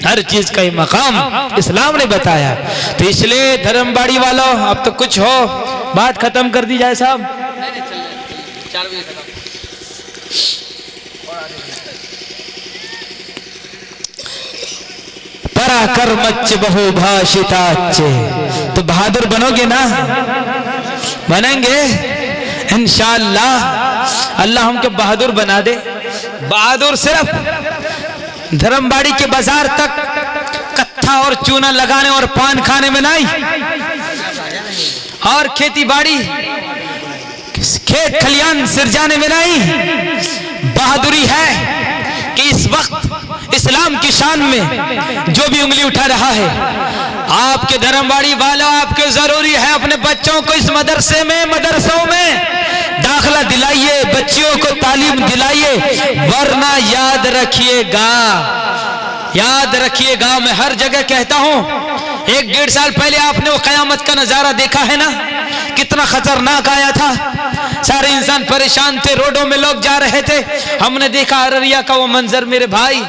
हर चीज का मकाम इस्लाम ने बताया। तो इसलिए धर्मबाड़ी वालों अब तो कुछ हो, बात खत्म कर दी जाए साहब। पराक्रमच्च बहुभाषिताच्च, तो बहादुर बनोगे ना? बनेंगे इंशाअल्लाह। अल्लाह हमको बहादुर बना दे। बहादुर सिर्फ धर्मबाड़ी के बाजार तक कत्था और चूना लगाने और पान खाने में नहीं, और खेती बाड़ी खेत खलियान सिरजाने में नहीं। बहादुरी है कि इस वक्त इस्लाम की शान में जो भी उंगली उठा रहा है, आपके धर्मबाड़ी वालों, आपके जरूरी है अपने बच्चों को इस मदरसों में दाखिला दिलाइए, बच्चियों को तालीम दिलाइए, वरना याद रखिएगा, मैं हर जगह कहता हूं, 1-1.5 साल पहले आपने वो कयामत का नजारा देखा है ना, कितना खतरनाक आया था। सारे इंसान परेशान थे, रोडों में लोग जा रहे थे। हमने देखा अररिया का वो मंजर मेरे भाई,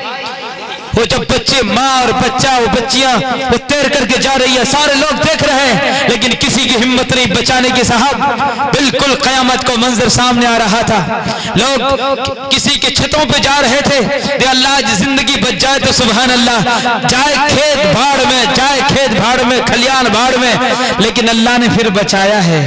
वो जब बच्चे, माँ और बच्चा, वो बच्चियां वो तैर करके जा रही है, सारे लोग देख रहे हैं, लेकिन किसी की हिम्मत नहीं बचाने की साहब। बिल्कुल कयामत का मंजर सामने आ रहा था। लोग किसी के छतों पे जा रहे थे, दे अल्लाह जिंदगी बच जाए तो सुभान अल्लाह, जाए खेत भाड़ में, खलियान भाड़ में, लेकिन अल्लाह ने फिर बचाया है।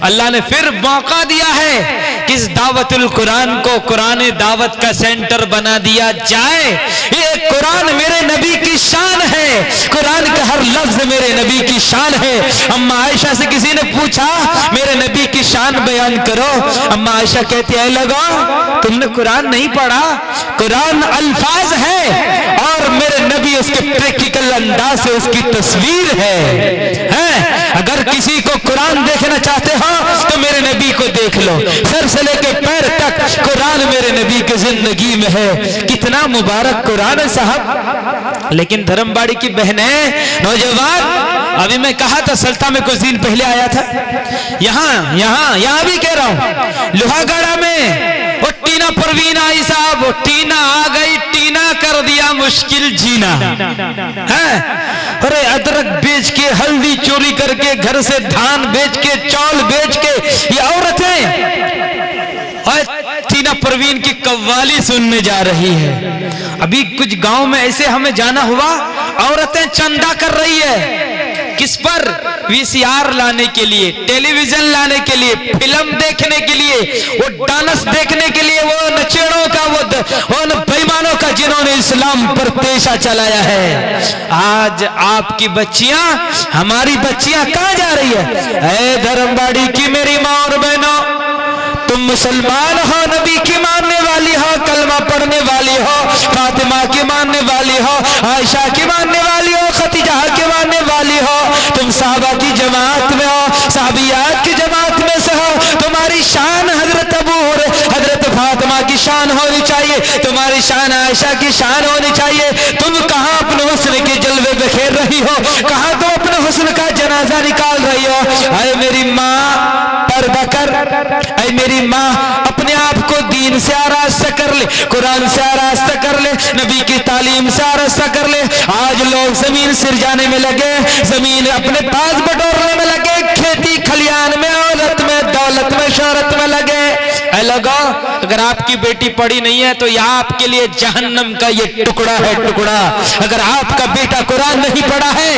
अल्लाह ने फिर मौका दिया है कि इस दावतुल कुरान को कुरान दावत का सेंटर बना दिया जाए। ये कुरान मेरे नबी की शान है, कुरान का हर लफ्ज मेरे नबी की शान है। अम्मा आयशा से किसी ने पूछा मेरे नबी की शान बयान करो, अम्मा आयशा कहती है लगो तुमने कुरान नहीं पढ़ा, कुरान अल्फाज है और मेरे नबी उसके प्रैक्टिकल अंदाज से उसकी तस्वीर है। अगर किसी को कुरान देखना चाहते हो तो मेरे नबी को देख लो, सर से लेके पैर तक कुरान मेरे नबी की जिंदगी में है। कितना मुबारक कुरान है साहब। लेकिन धर्मबाड़ी की बहनें, नौजवान, अभी मैं कहा था सल्ता में कुछ दिन पहले आया था, यहाँ भी कह रहा हूं, लोहागढ़ा में वो टीना परवीन आई साहब, वो टीना आ गई, टीना कर दिया मुश्किल जीना है। अरे अदरक बेच के, हल्दी चोरी करके, घर से धान बेच के, चावल बेच के ये औरतें और टीना परवीन की कव्वाली सुनने जा रही है। अभी कुछ गांव में ऐसे हमें जाना हुआ, औरतें चंदा कर रही है किस पर? वीसीआर लाने के लिए, टेलीविजन लाने के लिए, फिल्म देखने के लिए, वो डांस देखने के लिए, वो नचेड़ों का, वो बेईमानों का जिन्होंने इस्लाम पर पेशा चलाया है। आज आपकी बच्चियां, हमारी बच्चियां कहां जा रही है? ऐ धर्मबाड़ी की मेरी माँ और बहनों, तुम मुसलमान हो, नबी की मानने वाली हो, कलमा पढ़ने वाली हो, फातिमा की मानने वाली हो, आयशा की मानने वाली हो, खतीजा की मानने वाली हो, तुम साहबा की जमात में हो, साहबियात की जमात में से हो, तुम्हारी शान हजरत अबू हुरैरा, हजरत फातिमा की शान होनी चाहिए, तुम्हारी शान आयशा की शान होनी चाहिए। तुम कहां अपने हुस्न के जलवे बिखेर रही हो, कहां तुम अपने हुस्न का जनाजा निकाल रही हो? अरे मेरी माँ पर्दा कर, अरे मेरी माँ अपने आप को दीन से आरास्ता कर ले, कुरान से आरास्ता कर ले, नबी की तालीम से आरास्ता कर ले। आज लोग जमीन सिरजाने में लगे, जमीन अपने पास बटोरने में लगे, खेती खलियान में, औरत में, दौलत में, शोहरत में लगे। लगो अगर आपकी बेटी पढ़ी नहीं है तो यह आपके लिए जहन्नम का ये टुकड़ा है, टुकड़ा। अगर आपका बेटा कुरान नहीं पढ़ा है,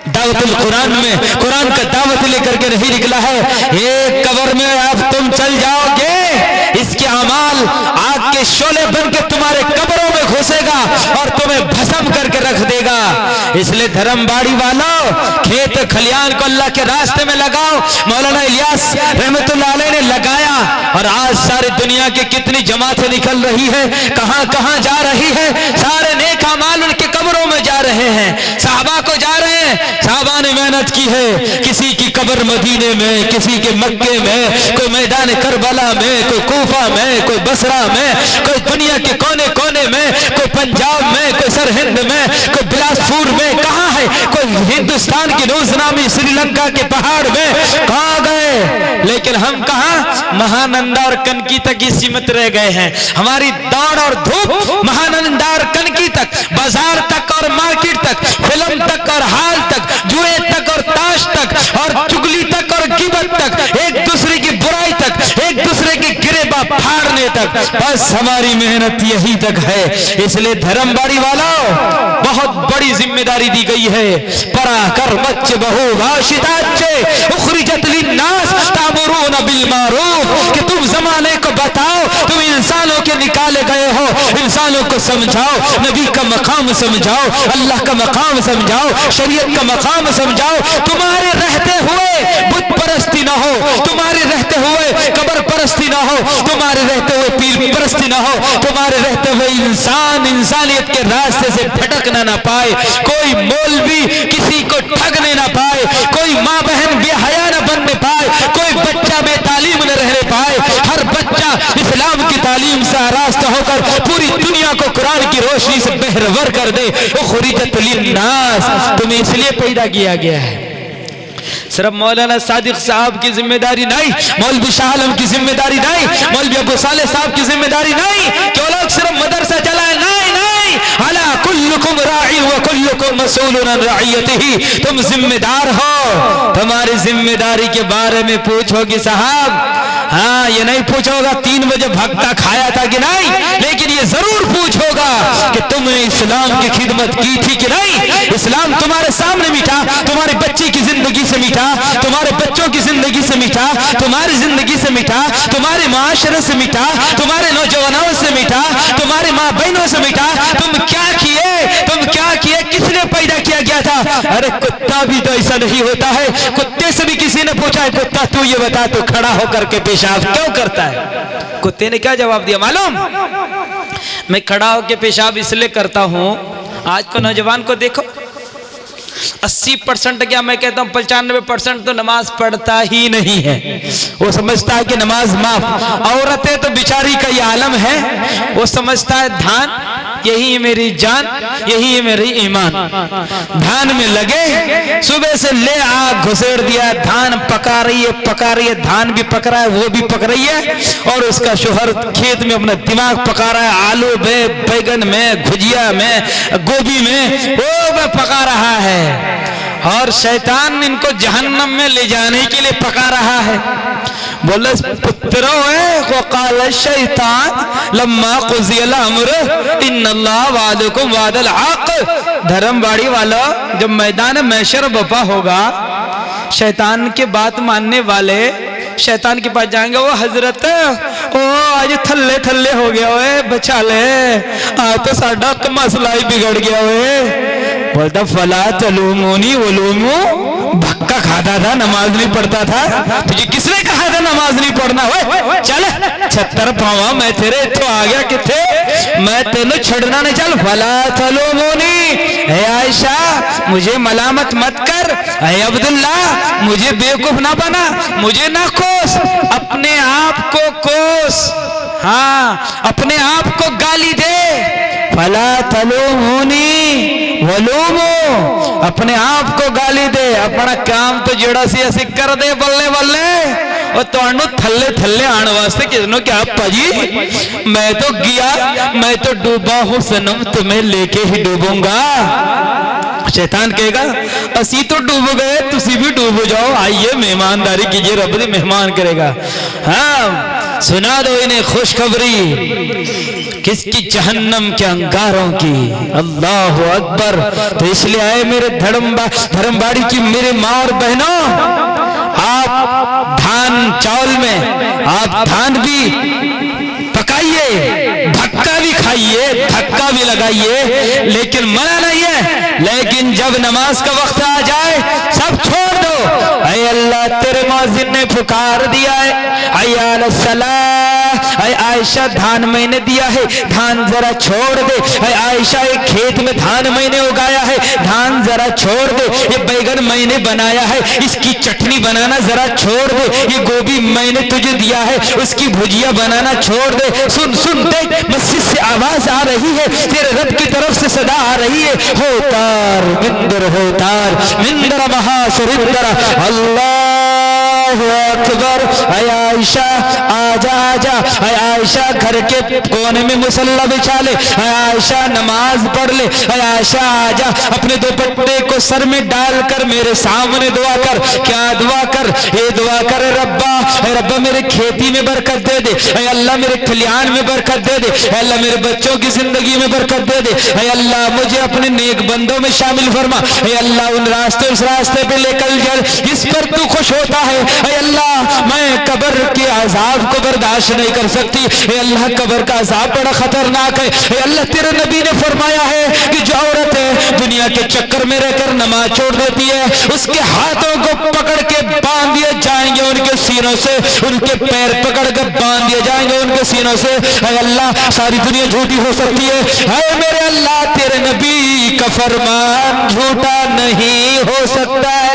दावतुल कुरान में कुरान का दावत लेकर के नहीं निकला है, एक कब्र में अब तुम चल जाओगे, इसके अमाल आग के शोले बन के तुम्हारे कब्रों में घुसेगा और तुम्हें भस्म करके रख देगा। इसलिए धर्मबाड़ी वालों, खेत खलियान को अल्लाह के रास्ते में लगाओ। मौलाना इलियास रहमतुल्लाह अलैह ने लगाया और आज सारी दुनिया की कितनी जमातें निकल रही है, कहां कहां जा रही है। सारे नेक अमाल उनके कब्रों में जा रहे हैं, साहबा को जा रहे हैं। साहबा ने मेहनत की है, किसी की कब्र मदीने में, किसी के मक्के में, कोई मैदान करबला में, कोई कूफा में, कोई बसरा में, कोई दुनिया के कोने कोने में, कोई पंजाब में, कोई सरहिंद में, कोई बिलासपुर में, कहाँ है कोई हिंदुस्तान की नूजनामी श्रीलंका के पहाड़ में, कहाँ गए। लेकिन हम कहाँ महानंदा और कनकी तक ही सीमित रह गए हैं। हमारी दौड़ और धूप महानंदा और कनकी तक, बाजार तक और मार्केट तक, फिल्म तक और हाल तक, जुए तक और ताश तक, और चुगली तक और गिबत तक, एक दूसरे की बुराई तक, एक दूसरे की गिरेबा फाड़ने तक, बस हमारी मेहनत यही तक है। इसलिए धर्मबाड़ी वालों, बहुत बड़ी जिम्मेदारी दी गई है। पराकर मच्च बहु वाशिताचे उखरिजत लिन्नास तामुरून बिल मारूफ, कि तुम जमाने को बताओ, तुम इंसानों के निकाले गए हो, इंसानों को समझाओ, नबी का मकाम समझाओ, अल्लाह का मकाम समझाओ, शरीयत का मकाम समझाओ। तुम्हारे रहते हुए बुत परस्ती ना हो, तुम्हारे रहते हुए कब्र परस्ती ना हो, तुम्हारे रहते हुए पीर परस्ती ना हो, तुम्हारे रहते हुए इंसान इंसानियत के रास्ते से भटकना ना पाए, कोई मौलवी किसी को ठगने ना पाए, कोई माँ बहन बेहया न बनने पाए, कोई बच्चा बेतालीम न रहने पाए। हर बच्चा इस्लाम की तालीम से आरास्ता होकर पूरी दुनिया को कुरान की रोशनी से बेहरवर कर दे। उखरिजत लिन्नास, तुम्हें इसलिए पैदा किया गया है। सिर्फ मौलाना सादिक साहब की जिम्मेदारी नहीं, मौलवी शाह आलम की जिम्मेदारी नहीं, मौलवी अबू सालेह साहब की जिम्मेदारी नहीं कि वो लोग सिर्फ मदरसा चलाए, नहीं नहीं, अला कुल्लुकुम राई व कुल्लुकुम मसूलुन अन रइयतिही, तुम जिम्मेदार हो। तुम्हारी जिम्मेदारी के बारे में पूछोगे साहब, हाँ ये नहीं पूछोगा 3 बजे भक्का खाया था कि नहीं, लेकिन ये जरूर पूछोगा कि तुमने इस्लाम की खिदमत की थी कि नहीं। इस्लाम तुम्हारे सामने मीठा, तुम्हारे बच्चे की जिंदगी से मीठा, तुम्हारे बच्चों की जिंदगी से मीठा, तुम्हारी जिंदगी से मीठा, तुम्हारे माशरे से मीठा, तुम्हारे नौजवानों से मीठा, तुम्हारे माँ बहनों से मीठा। तुम क्या किए, तुम क्या किए, किसने पैदा किया गया था। अरे कुत्ता भी तो ऐसा नहीं होता है। कुत्ते से भी किसी ने पूछा है, कुत्ता तू ये बता, तू खड़ा होकर के पेशाब क्यों करता है। कुत्ते ने क्या जवाब दिया मालूम, मैं खड़ा होकर पेशाब इसलिए करता हूं, आज को नौजवान को देखो 80% क्या मैं कहता हूं 95% तो नमाज पढ़ता ही नहीं है। वो समझता है कि नमाज माफ। औरतें तो बेचारी का ये आलम है, वो समझता है धान यही है मेरी जान, यही है मेरी ईमान। धान में लगे, सुबह से ले आग घुसेड़ दिया, धान पका रही है, धान भी पक रहा है, वो भी पक रही है, और उसका शोहर खेत में अपना दिमाग पका रहा है, आलू में, बैगन में, भुजिया में, गोभी में, वो पका रहा है। और शैतान इनको जहन्नम में ले जाने के लिए पका रहा है। बोले पुत्रो है वो काल शैतान लम्मा कुज़ियल अम्र इन्नल्लाह वादकुम वादल हक। धर्मबाड़ी वाला जब मैदान मैशर बपा होगा, शैतान के बात मानने वाले शैतान के पास जाएंगे, वो हजरत ओ आज थल्ले थल्ले हो गया ओए, बचा ले, आज तो साडा मसला ही बिगड़ गया ओए। बोलता फला तलूमुनी वलूमू, भक्का खाता था, नमाज नहीं पढ़ता था, तुझे किसने कहा था नमाज नहीं पढ़ना। ओए चल 76 पावा मैं तेरे तो आ गया किथे, मैं तेनू छड़ना नहीं, चल फला तलूमुनी। है आयशा मुझे मलामत मत कर, है अब्दुल्ला मुझे बेवकूफ ना बना, मुझे ना कोस, अपने आप को कोस, हाँ अपने आप को गाली दे। फला तलूमुनी वलूमू, अपने आप को गाली दे, अपना काम तो जेड़ा सी ऐसे कर दे बल्ले बल्ले। और तुहानू थल्ले थल्ले आने वास्ते किसनो क्या पाजी, मैं तो गया, मैं तो डूबा हूं सनम, तुम्हें लेके ही डूबूंगा। शैतान कहेगा असी तो डूब गए, तुसी भी डूब जाओ, आइए मेहमानदारी कीजिए, रब दी मेहमान करेगा। हाँ सुना दो इन्हें खुशखबरी किसकी, जहन्नम के अंगारों की। अल्लाह अकबर। तो इसलिए आए मेरे धर्मबाड़ी की मेरे माँ और बहनों, आप धान चावल में आप धान भी पकाइए, भक्का भी खाइए। उठाइए, धक्का भी लगाइए, लेकिन मना नहीं है। लेकिन जब नमाज का वक्त आ जाए सब छोड़ दो। ऐ अल्लाह तेरे मुअज्जिन ने पुकार दिया है, हय्या अलस सलाह। ऐ आयशा धान मैंने दिया है, धान जरा छोड़ दे। ऐ आयशा एक खेत में धान मैंने उगाया है, धान जरा छोड़ दे। ये बैगन मैंने बनाया है, इसकी चटनी बनाना जरा छोड़ दे। ये गोभी मैंने तुझे दिया है, उसकी भुजिया बनाना छोड़ दे। सुन सुन देख, मस्जिद से आवाज आ रही है, तेरे रब की तरफ से सदा आ रही है, होतार मिंदर महासुरिंदर अल्लाहु अकबर। ऐ आयशा आजा आजा। ऐ आयशा घर के कोने में मुसल्ला बिछा ले। ऐ आयशा नमाज पढ़ ले। ऐ आयशा आजा, अपने दुपट्टे को सर में डालकर मेरे सामने दुआ कर। क्या दुआ कर? ये दुआ कर, रब्बा रब्बा मेरे खेती में बरकत दे दे। ऐ अल्लाह मेरे खलियान में बरकत दे दे। ऐ अल्लाह मेरे बच्चों की जिंदगी में बरकत दे दे। ऐ अल्लाह मुझे अपने नेक बंदों में शामिल फरमा। ऐ अल्लाह उन रास्ते उस रास्ते पे लेकर चल जिस पर तू खुश होता है। ऐ अल्लाह मैं कब्र के अजाब को बर्दाश्त नहीं कर सकती। ऐ अल्लाह कब्र का अजाब बड़ा खतरनाक है। ऐ अल्लाह तेरे नबी ने फरमाया है कि जो औरतें दुनिया के चक्कर में रहकर नमाज छोड़ देती है, उसके हाथों को पकड़ के बांध दिए जाएंगे उनके सीनों से, उनके पैर पकड़ कर बांध दिए जाएंगे उनके सीनों से। ऐ अल्लाह सारी दुनिया झूठी हो सकती है, ऐ मेरे अल्लाह तेरे नबी का फरमान झूठा नहीं हो सकता है।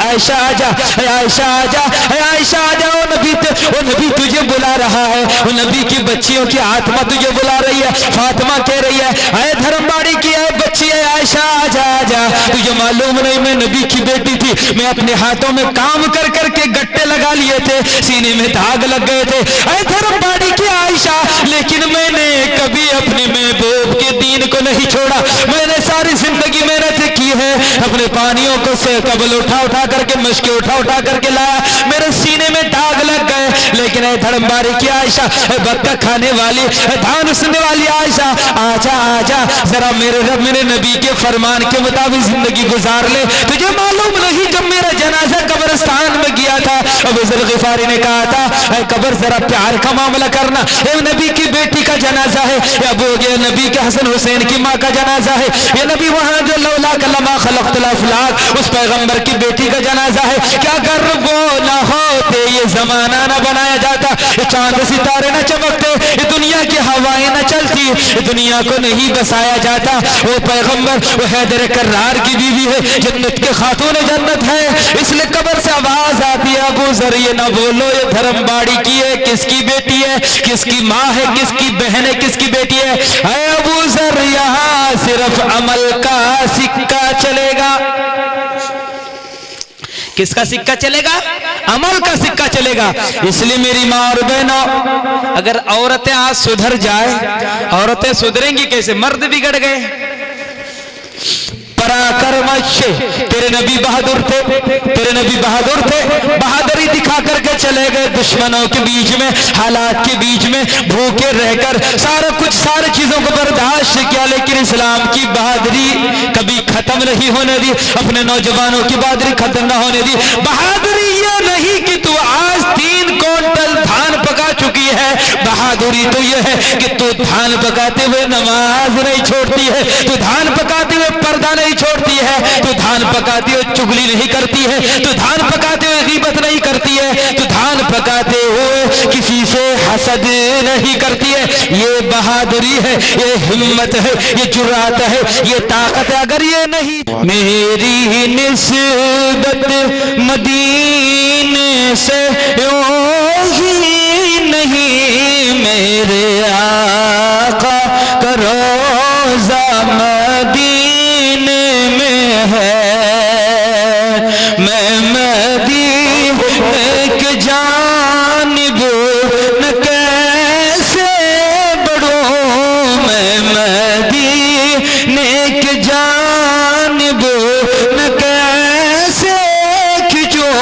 आयशा आजा, आयशा आजा, आयशा आजा। ओ नबी तुझे बुला रहा है। वो नबी की बच्चियों की आत्मा तुझे बुला रही है। फातिमा कह रही है, अरे धर्मबाड़ी की है बच्ची है, आयशा आजा आजा। तुझे मालूम नहीं मैं नबी की बेटी थी, मैं अपने हाथों में काम कर करके गट्टे लगा लिए थे, सीने में दाग लग गए थे। अरे धर्मबाड़ी की आयशा, लेकिन मैंने कभी अपने महबूब के दीन को नहीं छोड़ा। मैंने सारी जिंदगी मेहनत की है, अपने पानियों को से कबल उठा करके मशके उठा करके लाया, मेरे सीने में दाग लग गए। लेकिन धर्मबारी की आयशा, बक्का खाने वाली, धान उसने वाली आयशा, आजा आजा जरा मेरे रब मेरे नबी के फरमान के मुताबिक जिंदगी गुजार ले। तुझे मालूम नहीं जब मेरा जनाजा कब्रिस्तान में गया था, अबू ज़र ग़िफ़ारी ने कहा था कब्र जरा प्यार का मामला करना, ये नबी की बेटी का जनाजा है, ये नबी के हसन हुसैन की माँ का जनाजा है, ये नबी वहां जो लौला कलमा खलक़्तुल अफ़लाक उस पैगंबर की बेटी का जनाजा है। क्या कर वो ना होते ये जमाना ना बनाया जाता, ये चांद सितारे न चमकते, ये दुनिया की हवाएं न चलती, ये दुनिया को नहीं बसाया जाता। वो पैगंबर वो हैदर कर्रार की बीवी है, जन्नत के खातून जन्नत है, इसलिए कब्र से आवाज आती है, अबू ज़र ये ना बोलो ये धर्मबाड़ी की है, किसकी बेटी है, किसकी माँ है, किसकी बहन है, किसकी बेटी है। अबू ज़र यहाँ सिर्फ अमल का सिक्का चलेगा। किसका सिक्का चलेगा? अमल का सिक्का चलेगा। इसलिए मेरी माँ और बहनों, अगर औरतें आज सुधर जाए, औरतें सुधरेंगी कैसे? मर्द बिगड़ गए। पराक्रमश तेरे नबी बहादुर थे, तेरे नबी बहादुर थे, बहादुरी दिखा करके चले गए दुश्मनों के बीच में, हालात के बीच में भूखे रहकर सारा कुछ सारी चीजों को बर्दाश्त किया, लेकिन इस्लाम की बहादुरी कभी खत्म नहीं होने दी, अपने नौजवानों की बहादुरी खत्म ना होने दी। बहादुरी ये नहीं कि तू आज 3 क्विंटल धान पका चुकी है, बहादुरी तो ये है कि तू धान पकाते हुए नमाज नहीं छोड़ती है, तू धान पकाते हुए पर्दा नहीं छोड़ती है, तू धान पकाते हुए चुगली नहीं करती है, तू धान पकाते हुए गीबत नहीं करती है, तू धान पकाते हुए किसी से हसद नहीं करती है। ये बहादुरी है, ये हिम्मत है, ये जुर्रात है, ये ताकत है। अगर ये नहीं, मेरी निस्बत मदीने से ही नहीं, मेरे आका का रोज़ा मदीने में है, मैं मदीने के जानिब न कैसे बढ़ूं, मैं मदीने के जानिब न कैसे खिंचूं,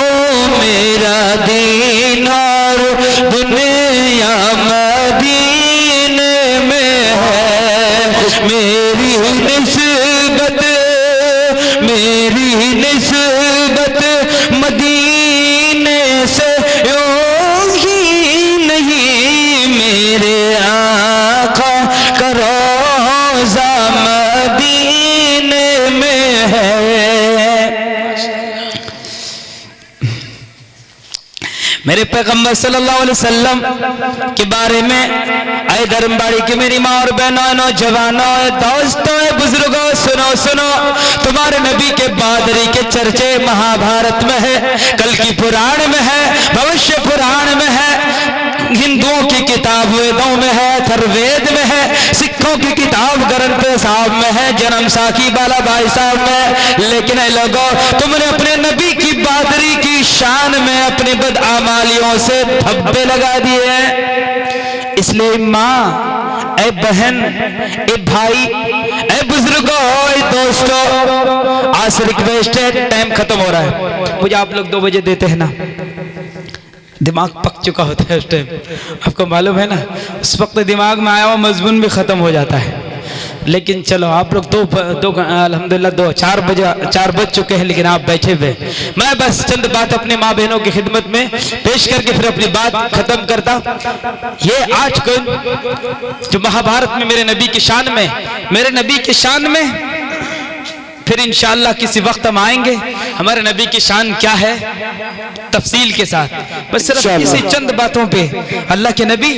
मेरे पैगंबर सल्लल्लाहु अलैहि वसल्लम के बारे में, ऐ धर्मबाड़ी के मेरी माँ और बहनों, नौजवानों, दोस्तों, बुजुर्गों, सुनो सुनो, तुम्हारे नबी के बहादुरी के चर्चे महाभारत में है, कल की पुराण में है, भविष्य पुराण में है, हिंदुओं की किताब वेदों में है, थर्वेद में है, सिखों की किताब ग्रंथ साहब में है, जन्म साकी बाला भाई साहब में। लेकिन ऐ लोगों, तुमने अपने नबी की बहादुरी की शान में अपने बदआमालियों से धब्बे लगा दिए हैं। इसलिए माँ, ऐ बहन, ऐ भाई, ऐ बुजुर्गों, ऐ दोस्तों, आज रिक्वेस्ट है, टाइम खत्म हो रहा है, मुझे आप लोग 2 बजे देते हैं ना, दिमाग पक चुका होता है उस टाइम, आपको मालूम है ना, उस वक्त दिमाग में आया हुआ मजमून भी खत्म हो जाता है। लेकिन चलो आप लोग दो अल्हम्दुलिल्लाह 4 बज चुके हैं, लेकिन आप बैठे हुए, मैं बस चंद बात अपने माँ बहनों की खिदमत में पेश करके फिर अपनी बात खत्म करता। ये आज को जो महाभारत में मेरे नबी की शान में, मेरे नबी की शान में, फिर इंशाअल्लाह किसी वक्त हम आएंगे हमारे नबी की शान क्या है तफसील के साथ। बस सिर्फ इसी चंद बातों पे अल्लाह के नबी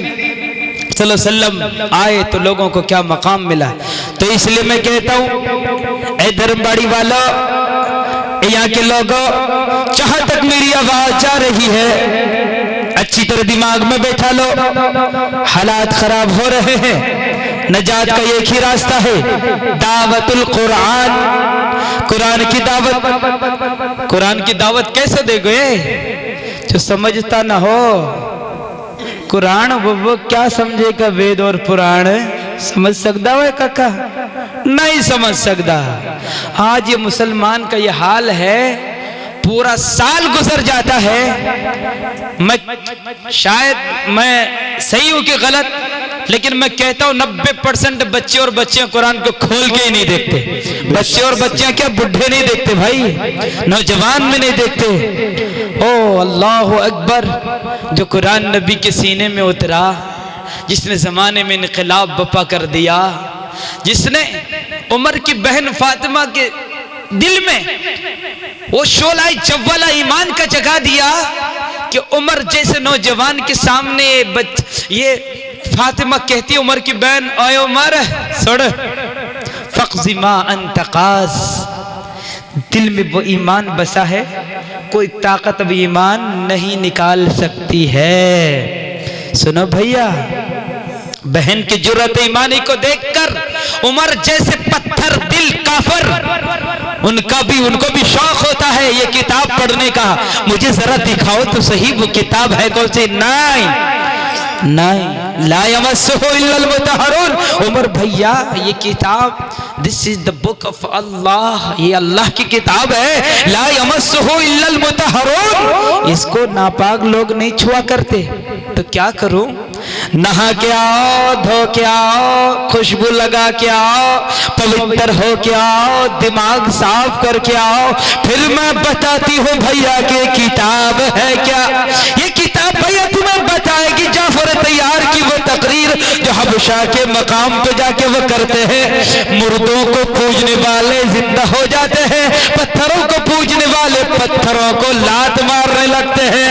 सल्लल्लाहु अलैहि वसल्लम आए तो लोगों को क्या मकाम मिला। तो इसलिए मैं कहता हूँ, ऐ धर्मबाड़ी वालों, यहाँ के लोगों, जहां तक मेरी आवाज जा रही है अच्छी तरह दिमाग में बैठा लो, हालात खराब हो रहे हैं, नजात का एक ही रास्ता है, दावतुल कुरान, कुरान की दावत। कुरान की दावत कैसे दे गए? जो समझता ना हो कुरान, वो क्या समझेगा वेद और पुराण? समझ सकता है काका? नहीं समझ सकता। आज ये मुसलमान का ये हाल है, पूरा साल गुजर जाता है, मैं शायद मैं सही हूं कि गलत, लेकिन मैं कहता हूं 90% बच्चे और बच्चियां कुरान को खोल के ही नहीं देखते। बच्चे और बच्चियां क्या बुढ़े नहीं देखते भाई, नौजवान भी नहीं देखते। ओ अल्लाह अकबर, जो कुरान नबी के सीने में उतरा, जिसने जमाने में इनकलाब बपा कर दिया, जिसने उमर की बहन फातिमा के दिल में वो शोला जव्वाला ईमान का जगा दिया कि उमर जैसे नौजवान के सामने ये फातिमा कहती है उमर की बहन, ओए उमर सुन, फक्जिमा अंतकास, दिल में वो ईमान बसा है, कोई ताकत भी ईमान नहीं निकाल सकती है। सुनो भैया, बहन की जुर्रत ईमानी को देखकर उमर जैसे पत्थर दिल काफर, उनको भी शौक होता है ये किताब पढ़ने का, मुझे जरा दिखाओ तो सही वो किताब है कौन सी? नहीं, ला यमस्सुहु इल्लल मुतहहरून। उमर भैया, ये किताब, this is the book of Allah, ये अल्लाह की किताब है, ला यमस्सुहु इल्लल मुतहहरून, इसको नापाक लोग नहीं छुआ करते। तो क्या करूं? नहा के आओ, धो के आओ, खुशबू लगा के आओ, पवित्र हो के आओ, दिमाग साफ करके आओ, फिर मैं बताती हूँ भैया कि किताब है क्या। ये किताब भैया तुम्हें बताएगी जाफर तैयार की वो तकरीर जो हबशा के मकाम पे जाके वो करते हैं। मुर्दों को पूजने वाले जिंदा हो जाते हैं, पत्थरों को पूजने वाले पत्थरों को लात मारने लगते हैं,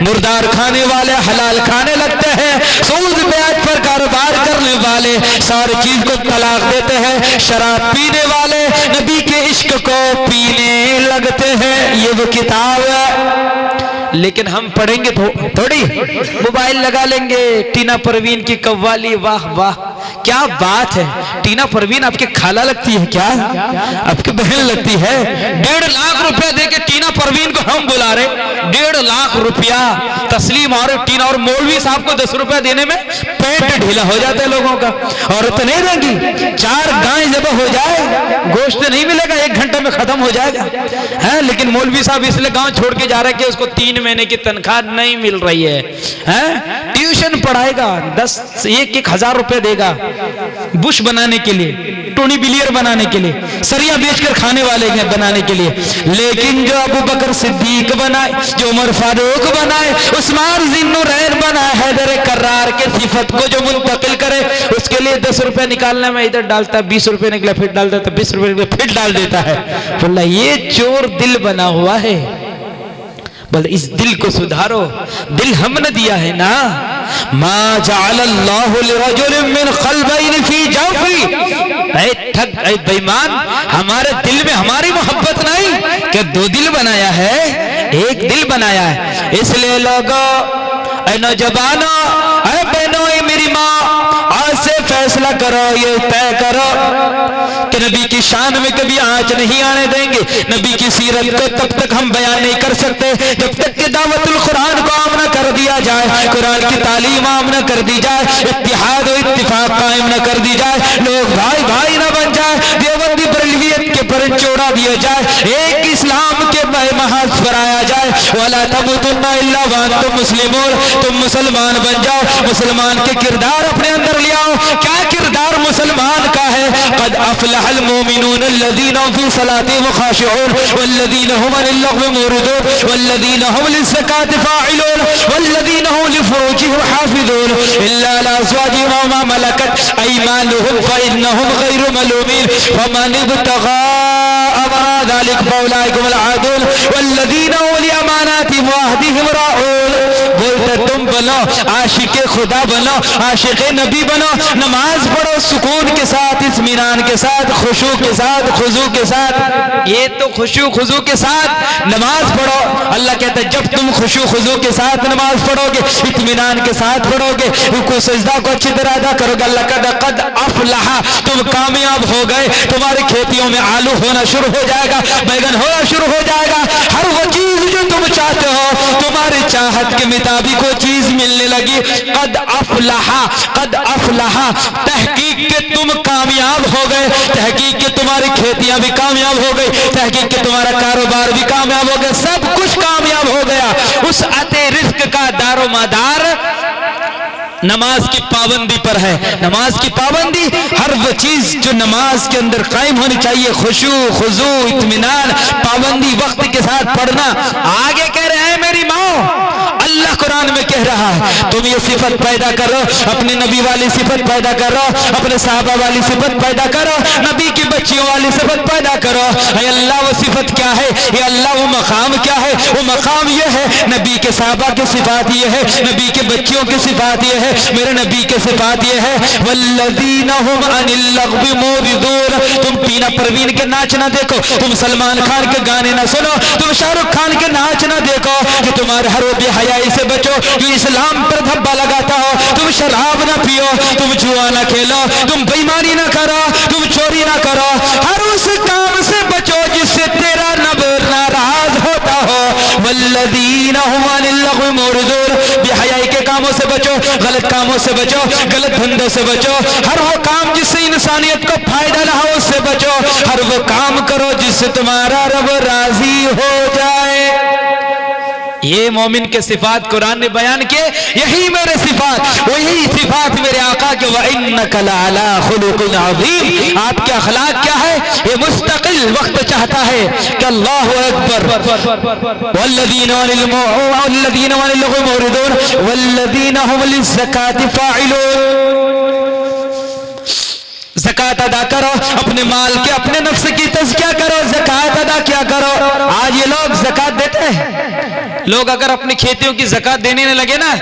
मुर्दार खाने वाले हलाल खाने लगते हैं, सूद ब्याज पर कारोबार करने वाले सारी चीज को तलाक देते हैं, शराब पीने वाले नबी के इश्क को पीने लगते हैं। ये वो किताब है। लेकिन हम पढ़ेंगे थोड़ी, मोबाइल लगा लेंगे, टीना परवीन की कव्वाली, वाह वाह क्या बात है। टीना परवीन आपकी खाला लगती है क्या? आपकी बहन लगती है? 1.5 लाख रुपया देके टीना परवीन को हम बुला रहे, 1.5 लाख रुपया तस्लीम, और टीना और मौलवी साहब को 10 रुपया देने में पेट ढीला हो जाता है लोगों का। औरत नहीं देंगी, 4 गाय जब हो जाए गोश्त नहीं मिलेगा, 1 घंटे में खत्म हो जाएगा है। लेकिन मौलवी साहब इसलिए गांव छोड़ के जा रहे कि उसको 3 महीने की तनख्वाह नहीं मिल रही है। ट्यूशन पढ़ाएगा, 1-1 हजार रुपए देगा बुश बनाने के लिए, टोनी बिलियर बनाने के लिए, सरिया बेचकर खाने वाले हैं बनाने के लिए। लेकिन जो अबू बकर सिद्दीक बनाए, जो उमर फारूक बनाए, उस्मान ज़िन्नुरैन बनाए, हैदर कर्रार के सिफत को जो मुंतकिल करे, उसके लिए 10 रुपए निकालने में इधर डालता है, 20 रुपए निकला फिर डाल देता, 20 रुपए निकला फिर डाल देता है। बोला ये चोर दिल बना हुआ है। बोले इस दिल को सुधारो, दिल हमने दिया है ना। मा जअलल्लाहु लिरजुलिन मिन क़ल्बैन फी जौफी, ऐ ठग ऐ बेईमान, हमारे दिल में हमारी मोहब्बत नहीं कि दो दिल बनाया है, एक दिल बनाया है। इसलिए लोगों, ऐ नौजवानों, ऐ बहनों, ऐ मेरी माँ, आज से फैसला करो, ये तय करो कि नबी की शान में कभी आंच नहीं आने देंगे। नबी की सीरत को तब तक हम बयान नहीं कर सकते जब तक कि दावतुल कुरान को आम न कर दिया जाए, कुरान की तालीम आम न कर दी जाए, इत्तिहाद और इत्तिफाक कायम न कर दी जाए, लोग भाई भाई न बन जाए, देवबंदी बरेलवियत के पर चोड़ा दिया जाए, एक इस्लाम के महाज पर आया जाए। वला तमुतुन्ना इल्ला व अंतुम मुस्लिमून, तुम मुसलमान बन जाओ, मुसलमान के किरदार अपने अंदर ले आओ। क्या किरदार मुसलमान का है? कद अफलहल मोमिनून अल्लज़ीना फी सलातिहिम खाशिऊन वल्लज़ीना हुम अनिल लग़्वी मुरिदून वल्लज़ीना हुम लिज़्ज़काति फ़ाइलून वल्लज़ीना हुम लिफ़ुरूजिहिम हाफ़िज़ून इल्ला अला अज़वाजिहिम व मा मलकत अयमानुहुम फ़इन्नहुम गैरु मलूमीन फ़मन इब्तग़ा वरा ज़ालिक फ़उलाइका हुमुल आदून वल्लज़ीना हुम लिअमानातिहिम व अहदिहिम राऊन। बोलते तुम बनो, आशिक़े खुदा बनो, आशिक़े नबी बनो, नमाज पढ़ो सुकून के साथ, इत्मीनान के साथ, खुशू के साथ, खुजू के साथ। ये तो खुशू खुजू के साथ नमाज पढ़ो। अल्लाह कहता है जब तुम खुशू खुजू के साथ नमाज पढ़ोगे, इत्मीनान के साथ पढ़ोगे, रुकू सजदा को अच्छी तरह अदा करोगे, अल्लाह कहता कद अफलहा, तुम कामयाब हो गए। तुम्हारी खेतियों में आलू होना शुरू हो जाएगा, बैगन होना शुरू हो जाएगा, हर वो चीज जो तुम चाहते हो तुम्हारी चाहत के मुताबिक वो चीज मिलने लगी। कद अफलहा, कद अफलहा, तहकीक के तुम कामयाब हो गए, तहकीक के तुम्हारी खेतियां भी कामयाब हो गई, तहकीक के तुम्हारा कारोबार भी कामयाब हो गया, सब कुछ कामयाब हो गया। उस अते रिस्क का दारो मदार नमाज की पाबंदी पर है। नमाज की पाबंदी, हर वो चीज जो नमाज के अंदर कायम होनी चाहिए, खुशू खुजू इत्मीनान, पाबंदी, वक्त के साथ पढ़ना। आगे कह रहे हैं मेरी माँ, अल्लाह कुरान में कह रहा है तुम ये सिफत पैदा करो, अपने नबी वाली सिफत पैदा करो, अपने साहबा वाली सिफत पैदा करो, नबी की बच्चियों वाली सिफत पैदा करो। अल्लाह वो सिफत क्या है? ये अल्लाह वो मकाम क्या है? वो मकाम ये है, नबी के साहबा की सिफात ये है, नबी के बच्चियों की सिफात ये है, मेरे नबी के सिफात ये है वल्लज़ीना हुम अनिल लग़्वी मुरिदून। तुम टीना परवीन के नाच ना देखो, तुम सलमान खान के गाने ना सुनो, तुम शाहरुख खान के नाच ना देखो, जो तुम्हारे हर वो बेहयाई से बचो जो इस्लाम पर धब्बा लगाता हो। तुम शराब ना पियो, तुम जुआ ना खेलो, तुम बेईमानी ना करो, तुम चोरी ना करो, हर उस काम से बचो जिससे तेरा नब नाराज होता हो। वल्लज़ीना हुम अनिल लग़्वी मुरिदून, बेहयाई के कामों से बचो, गलत कामों से बचो, गलत धंधों से बचो, हर वो काम जिससे इंसानियत को फायदा ना हो उससे बचो, हर वो काम करो जिससे तुम्हारा रब राजी हो जाए। ये मोमिन के सिफात कुरान ने बयान किए, यही मेरे सिफात, वही सिफात मेरे आका के व इन्नका लअला खुलुक़िन अज़ीम। आपके अखलाक क्या है? ये मुस्तकिल वक्त चाहता है कि अल्लाहु अकबर वल्लज़ीना अनिल लग़्वी मुरिदून वल्लज़ीना हुम लिज़्ज़काति फ़ाइलून। ज़कात अदा करो, अपने माल के, अपने नफ्स की तज़किया करो, ज़कात अदा किया करो। आज ये लोग ज़कात देते हैं। लोग अगर अपनी खेतियों की ज़कात देने न लगे ना,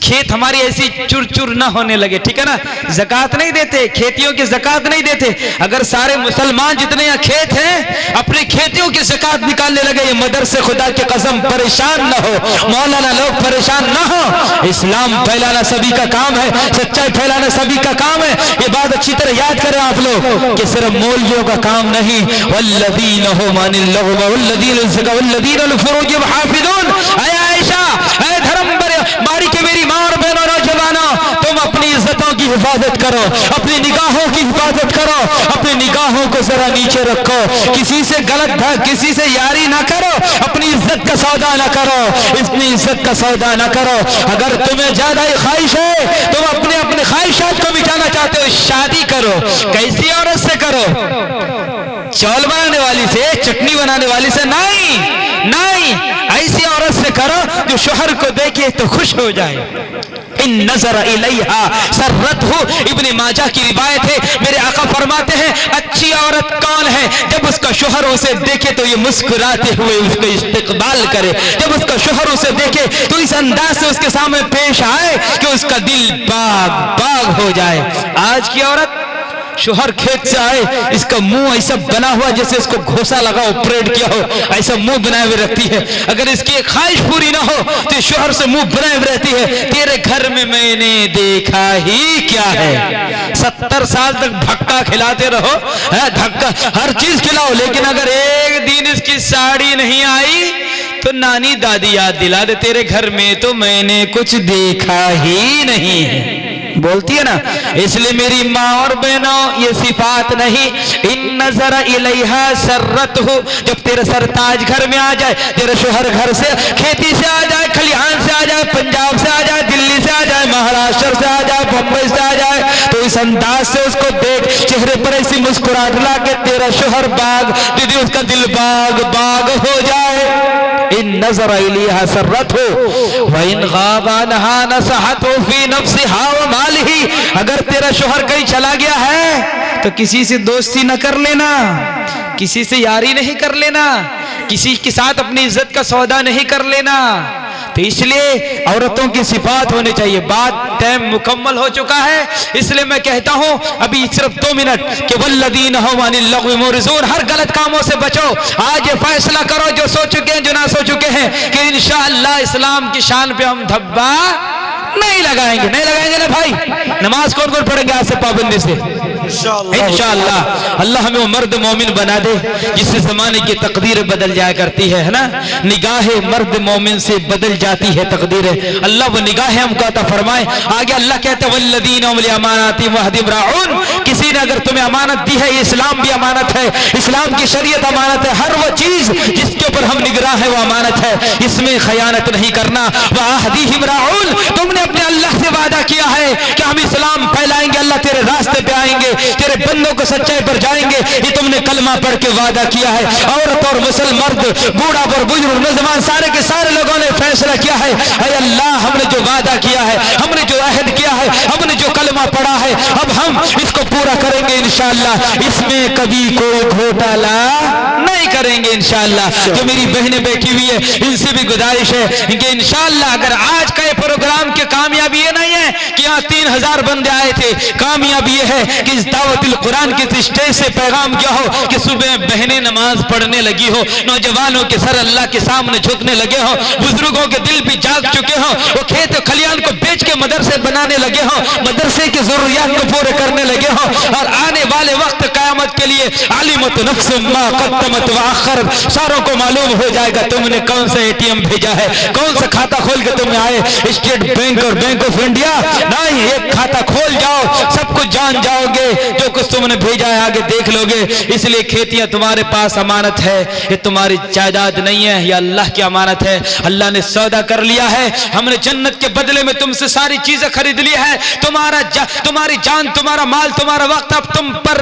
खेत हमारी ऐसी चुर चुर ना होने लगे, ठीक है ना, ज़कात नहीं देते, खेतियों की ज़कात नहीं देते। अगर सारे मुसलमान जितने यहाँ खेत हैं अपनी खेतियों की ज़कात निकालने लगे, ये मदरसे खुदा की कसम परेशान ना हो, मौलाना लोग परेशान ना हो। इस्लाम फैलाना सभी का काम है, सच्चाई फैलाना सभी का काम है। ये बात अच्छी तरह याद करें आप लोग कि सिर्फ मौलवियों का काम नहीं। वल्लज़ीना हुम अनिल लग़्वी वल्लज़ीना लिफ़ुरूजिहिम हाफ़िज़ून। ऐ आयशा, ऐ धर्म बारी के मेरी मां और बहनों, नौजवानों, तुम अपनी इज्जतों की हिफाजत करो, अपनी निगाहों की हिफाजत करो, अपनी निगाहों को जरा नीचे रखो, किसी से गलत किसी से यारी ना करो, अपनी इज्जत का सौदा ना करो, इतनी इज्जत का सौदा ना करो। अगर तुम्हें ज्यादा ही ख्वाहिश है, तुम अपने ख्वाहिशात को मिटाना चाहते हो, शादी करो। कैसी औरत से करो? चावल बनाने वाली से, चटनी बनाने वाली से नहीं, नहीं, ऐसी औरत से करो जो शोहर को देखे तो खुश हो जाए। इन नजर इलैहा सर्रतहु। इब्ने माजा की रिवायत है, मेरे आका फरमाते हैं अच्छी औरत कौन है? जब उसका शोहर उसे देखे तो ये मुस्कुराते हुए उसका इस्तकबाल करे, जब उसका शोहर उसे देखे तो इस अंदाज से उसके सामने पेश आए कि उसका दिल बाग बाग हो जाए। आज की औरत शोहर खेत से आए, इसका मुंह ऐसा बना हुआ जैसे इसको घोसा लगा ऑपरेट किया हो, ऐसा मुंह बनाए हुए रखती है। अगर इसकी एक ख्वाहिश पूरी ना हो तो शोहर से मुंह बनाए हुए रहती है, तेरे घर में मैंने देखा ही क्या है। 70 साल तक धक्का खिलाते रहो, धक्का हर चीज खिलाओ, लेकिन अगर एक दिन इसकी साड़ी नहीं आई तो नानी दादी याद दिला दे, तेरे घर में तो मैंने कुछ देखा ही नहीं है। बोलती है ना, इसलिए मेरी माँ और बहनों ये सिफात नहीं। इन नजर इलैहा सर्रतहु, जब तेरा सरताज घर में आ जाए, तेरा शोहर घर से खेती से आ जाए, खलिहान से आ जाए, पंजाब से आ जाए, दिल्ली से आ जाए, महाराष्ट्र से आ जाए, बम्बई से आ जाए, तो इस अंदाज से उसको देख, चेहरे पर ऐसी मुस्कुराहट ला के तेरा शोहर बाग दीदी उसका दिल बाग बाग हो जाए। इन नजर इलैहा सर्रतहु व इन गाबा नहा नसहतहु फी नफ्सिहा व मालिही। अगर तेरा शोहर कहीं चला गया है तो किसी से दोस्ती न कर लेना, किसी से यारी नहीं कर लेना, किसी के साथ अपनी इज्जत का सौदा नहीं कर लेना। तो इसलिए औरतों की सिफात होनी चाहिए। बात टाइम मुकम्मल हो चुका है, इसलिए मैं कहता हूं अभी सिर्फ 2 मिनट कि वल्लदीना हुम अनिल लग़्वी मुरिज़ून, हर गलत कामों से बचो। आज ये फैसला करो, जो सो चुके हैं जो ना सो चुके हैं, कि इंशाअल्लाह इस्लाम की शान पे हम धब्बा नहीं लगाएंगे। नहीं लगाएंगे ना भाई? नमाज कौन कौन पढ़ेंगे आज से पाबंदी से? इंशाअल्लाह। अल्लाह हमें वो मर्द मोमिन बना दे जिससे जमाने की तकदीर बदल जाया करती है ना। निगाहे मर्द मोमिन से बदल जाती है तकदीरें। अल्लाह वो निगाहें हमको अता फरमाए। आगे अल्लाह कहते हैं वल्लदीना हुम लिअमानातिहिम व अहदिहिम राऊन, किसी ने अगर तुम्हें अमानत दी है, इस्लाम भी अमानत है, इस्लाम की शरीयत अमानत है, हर वो चीज जिसके ऊपर हम निगराह है वो अमानत है, इसमें खयानत नहीं करना। व अहदिहिम राऊन, तुमने अपने अल्लाह से वादा किया है कि हम इस्लाम फैलाएंगे, अल्लाह तेरे रास्ते पे आएंगे, तेरे बंदों को सच्चाई पर जाएंगे, ये तुमने कलमा पढ़ के वादा किया है। औरत और मुसलमान, मर्द, बूढ़ा और बुजुर्ग, नौजवान, सारे के सारे लोगों ने फैसला किया है, ऐ अल्लाह हमने जो वादा किया है, हमने जो अहद किया है, हमने जो कलमा पढ़ा है, अब हम इसको पूरा करेंगे इंशाअल्लाह। इसमें कभी कोई घोटाला नहीं करेंगे इंशाअल्लाह। जो मेरी बहनें बैठी हुई है इनसे भी गुजारिश है कि इंशाअल्लाह अगर आज का ये प्रोग्राम की कामयाबी ये नहीं है कि यहाँ 3000 बंदे आए थे, कामयाबी ये है कि इस दावतुल कुरान के स्टेज से पैगाम क्या हो कि सुबह बहनें नमाज पढ़ने लगी हो, नौजवानों के सर अल्लाह के सामने झुकने लगे हो, बुजुर्गों के दिल भी जाग चुके हो, वो खेत खलियान को बेच के मदरसे बनाने लगे हो, मदरसे की जरूरियात को पूरे करने लगे हो, और आने वाले वक्त कयामत के लिए आलिमत नफ्स मा क़द्दमत व अख़रत, सारों को मालूम हो जाएगा तुमने कौन सा ATM भेजा है, कौन सा खाता खोल के तुम आए, स्टेट बैंक और बैंक ऑफ इंडिया नहीं, एक खाता खोल जाओ, सब कुछ जान जाओगे, जो कुछ तुमने भेजा है आगे देख लोगे। इसलिए खेतियां तुम्हारे पास अमानत है, ये तुम्हारी जायदाद नहीं है, ये अल्लाह की अमानत है। अल्लाह ने सौदा कर लिया है, हमने जन्नत के बदले में तुमसे सारी चीजें खरीद ली है। तुम्हारी जान, तुम्हारा माल, तुम्हारा वक्त अब तुम पर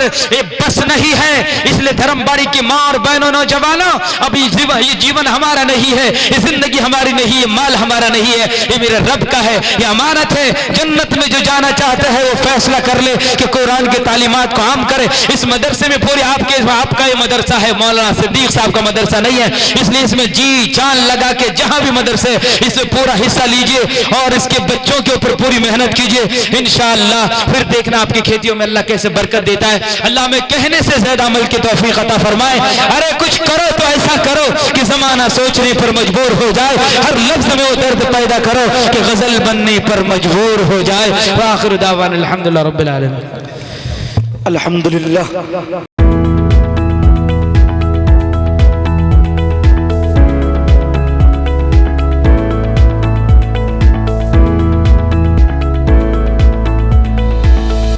बस नहीं है। इसलिए धर्मबाड़ी की माँ और बहनों, नौजवानों, अब ये जीवन हमारा नहीं है, ये जिंदगी हमारी नहीं है, माल हमारा नहीं है, ये मेरे रब का है, ये अमानत है। जन्नत में जो जाना चाहता है वो फैसला कर ले कि कुरान की तालीमात को आम करे। इस मदरसे में पूरे आपका ये मदरसा है, मौलाना सिद्दीक साहब का मदरसा नहीं है, इसलिए इसमें जी जान लगा के जहां भी मदरसे इसमें पूरा हिस्सा लीजिए और इसके बच्चों के ऊपर पूरी मेहनत कीजिए इंशाअल्लाह। फिर देखना आपकी खेतियों में अल्लाह कैसे बरकत देता है। अल्लाह में कहने से ज्यादा अमल की तौफीक अता फरमाए। अरे कुछ करो तो ऐसा करो कि जमाना सोचने पर मजबूर हो जाए, हर लफ्ज में वो दर्द पैदा करो कि गजल बनने पर मजबूर हो जाए। व आखिर दावाना अल्हम्दुलिल्लाह रब्बिल आलमीन। अल्हम्दुलिल्लाह।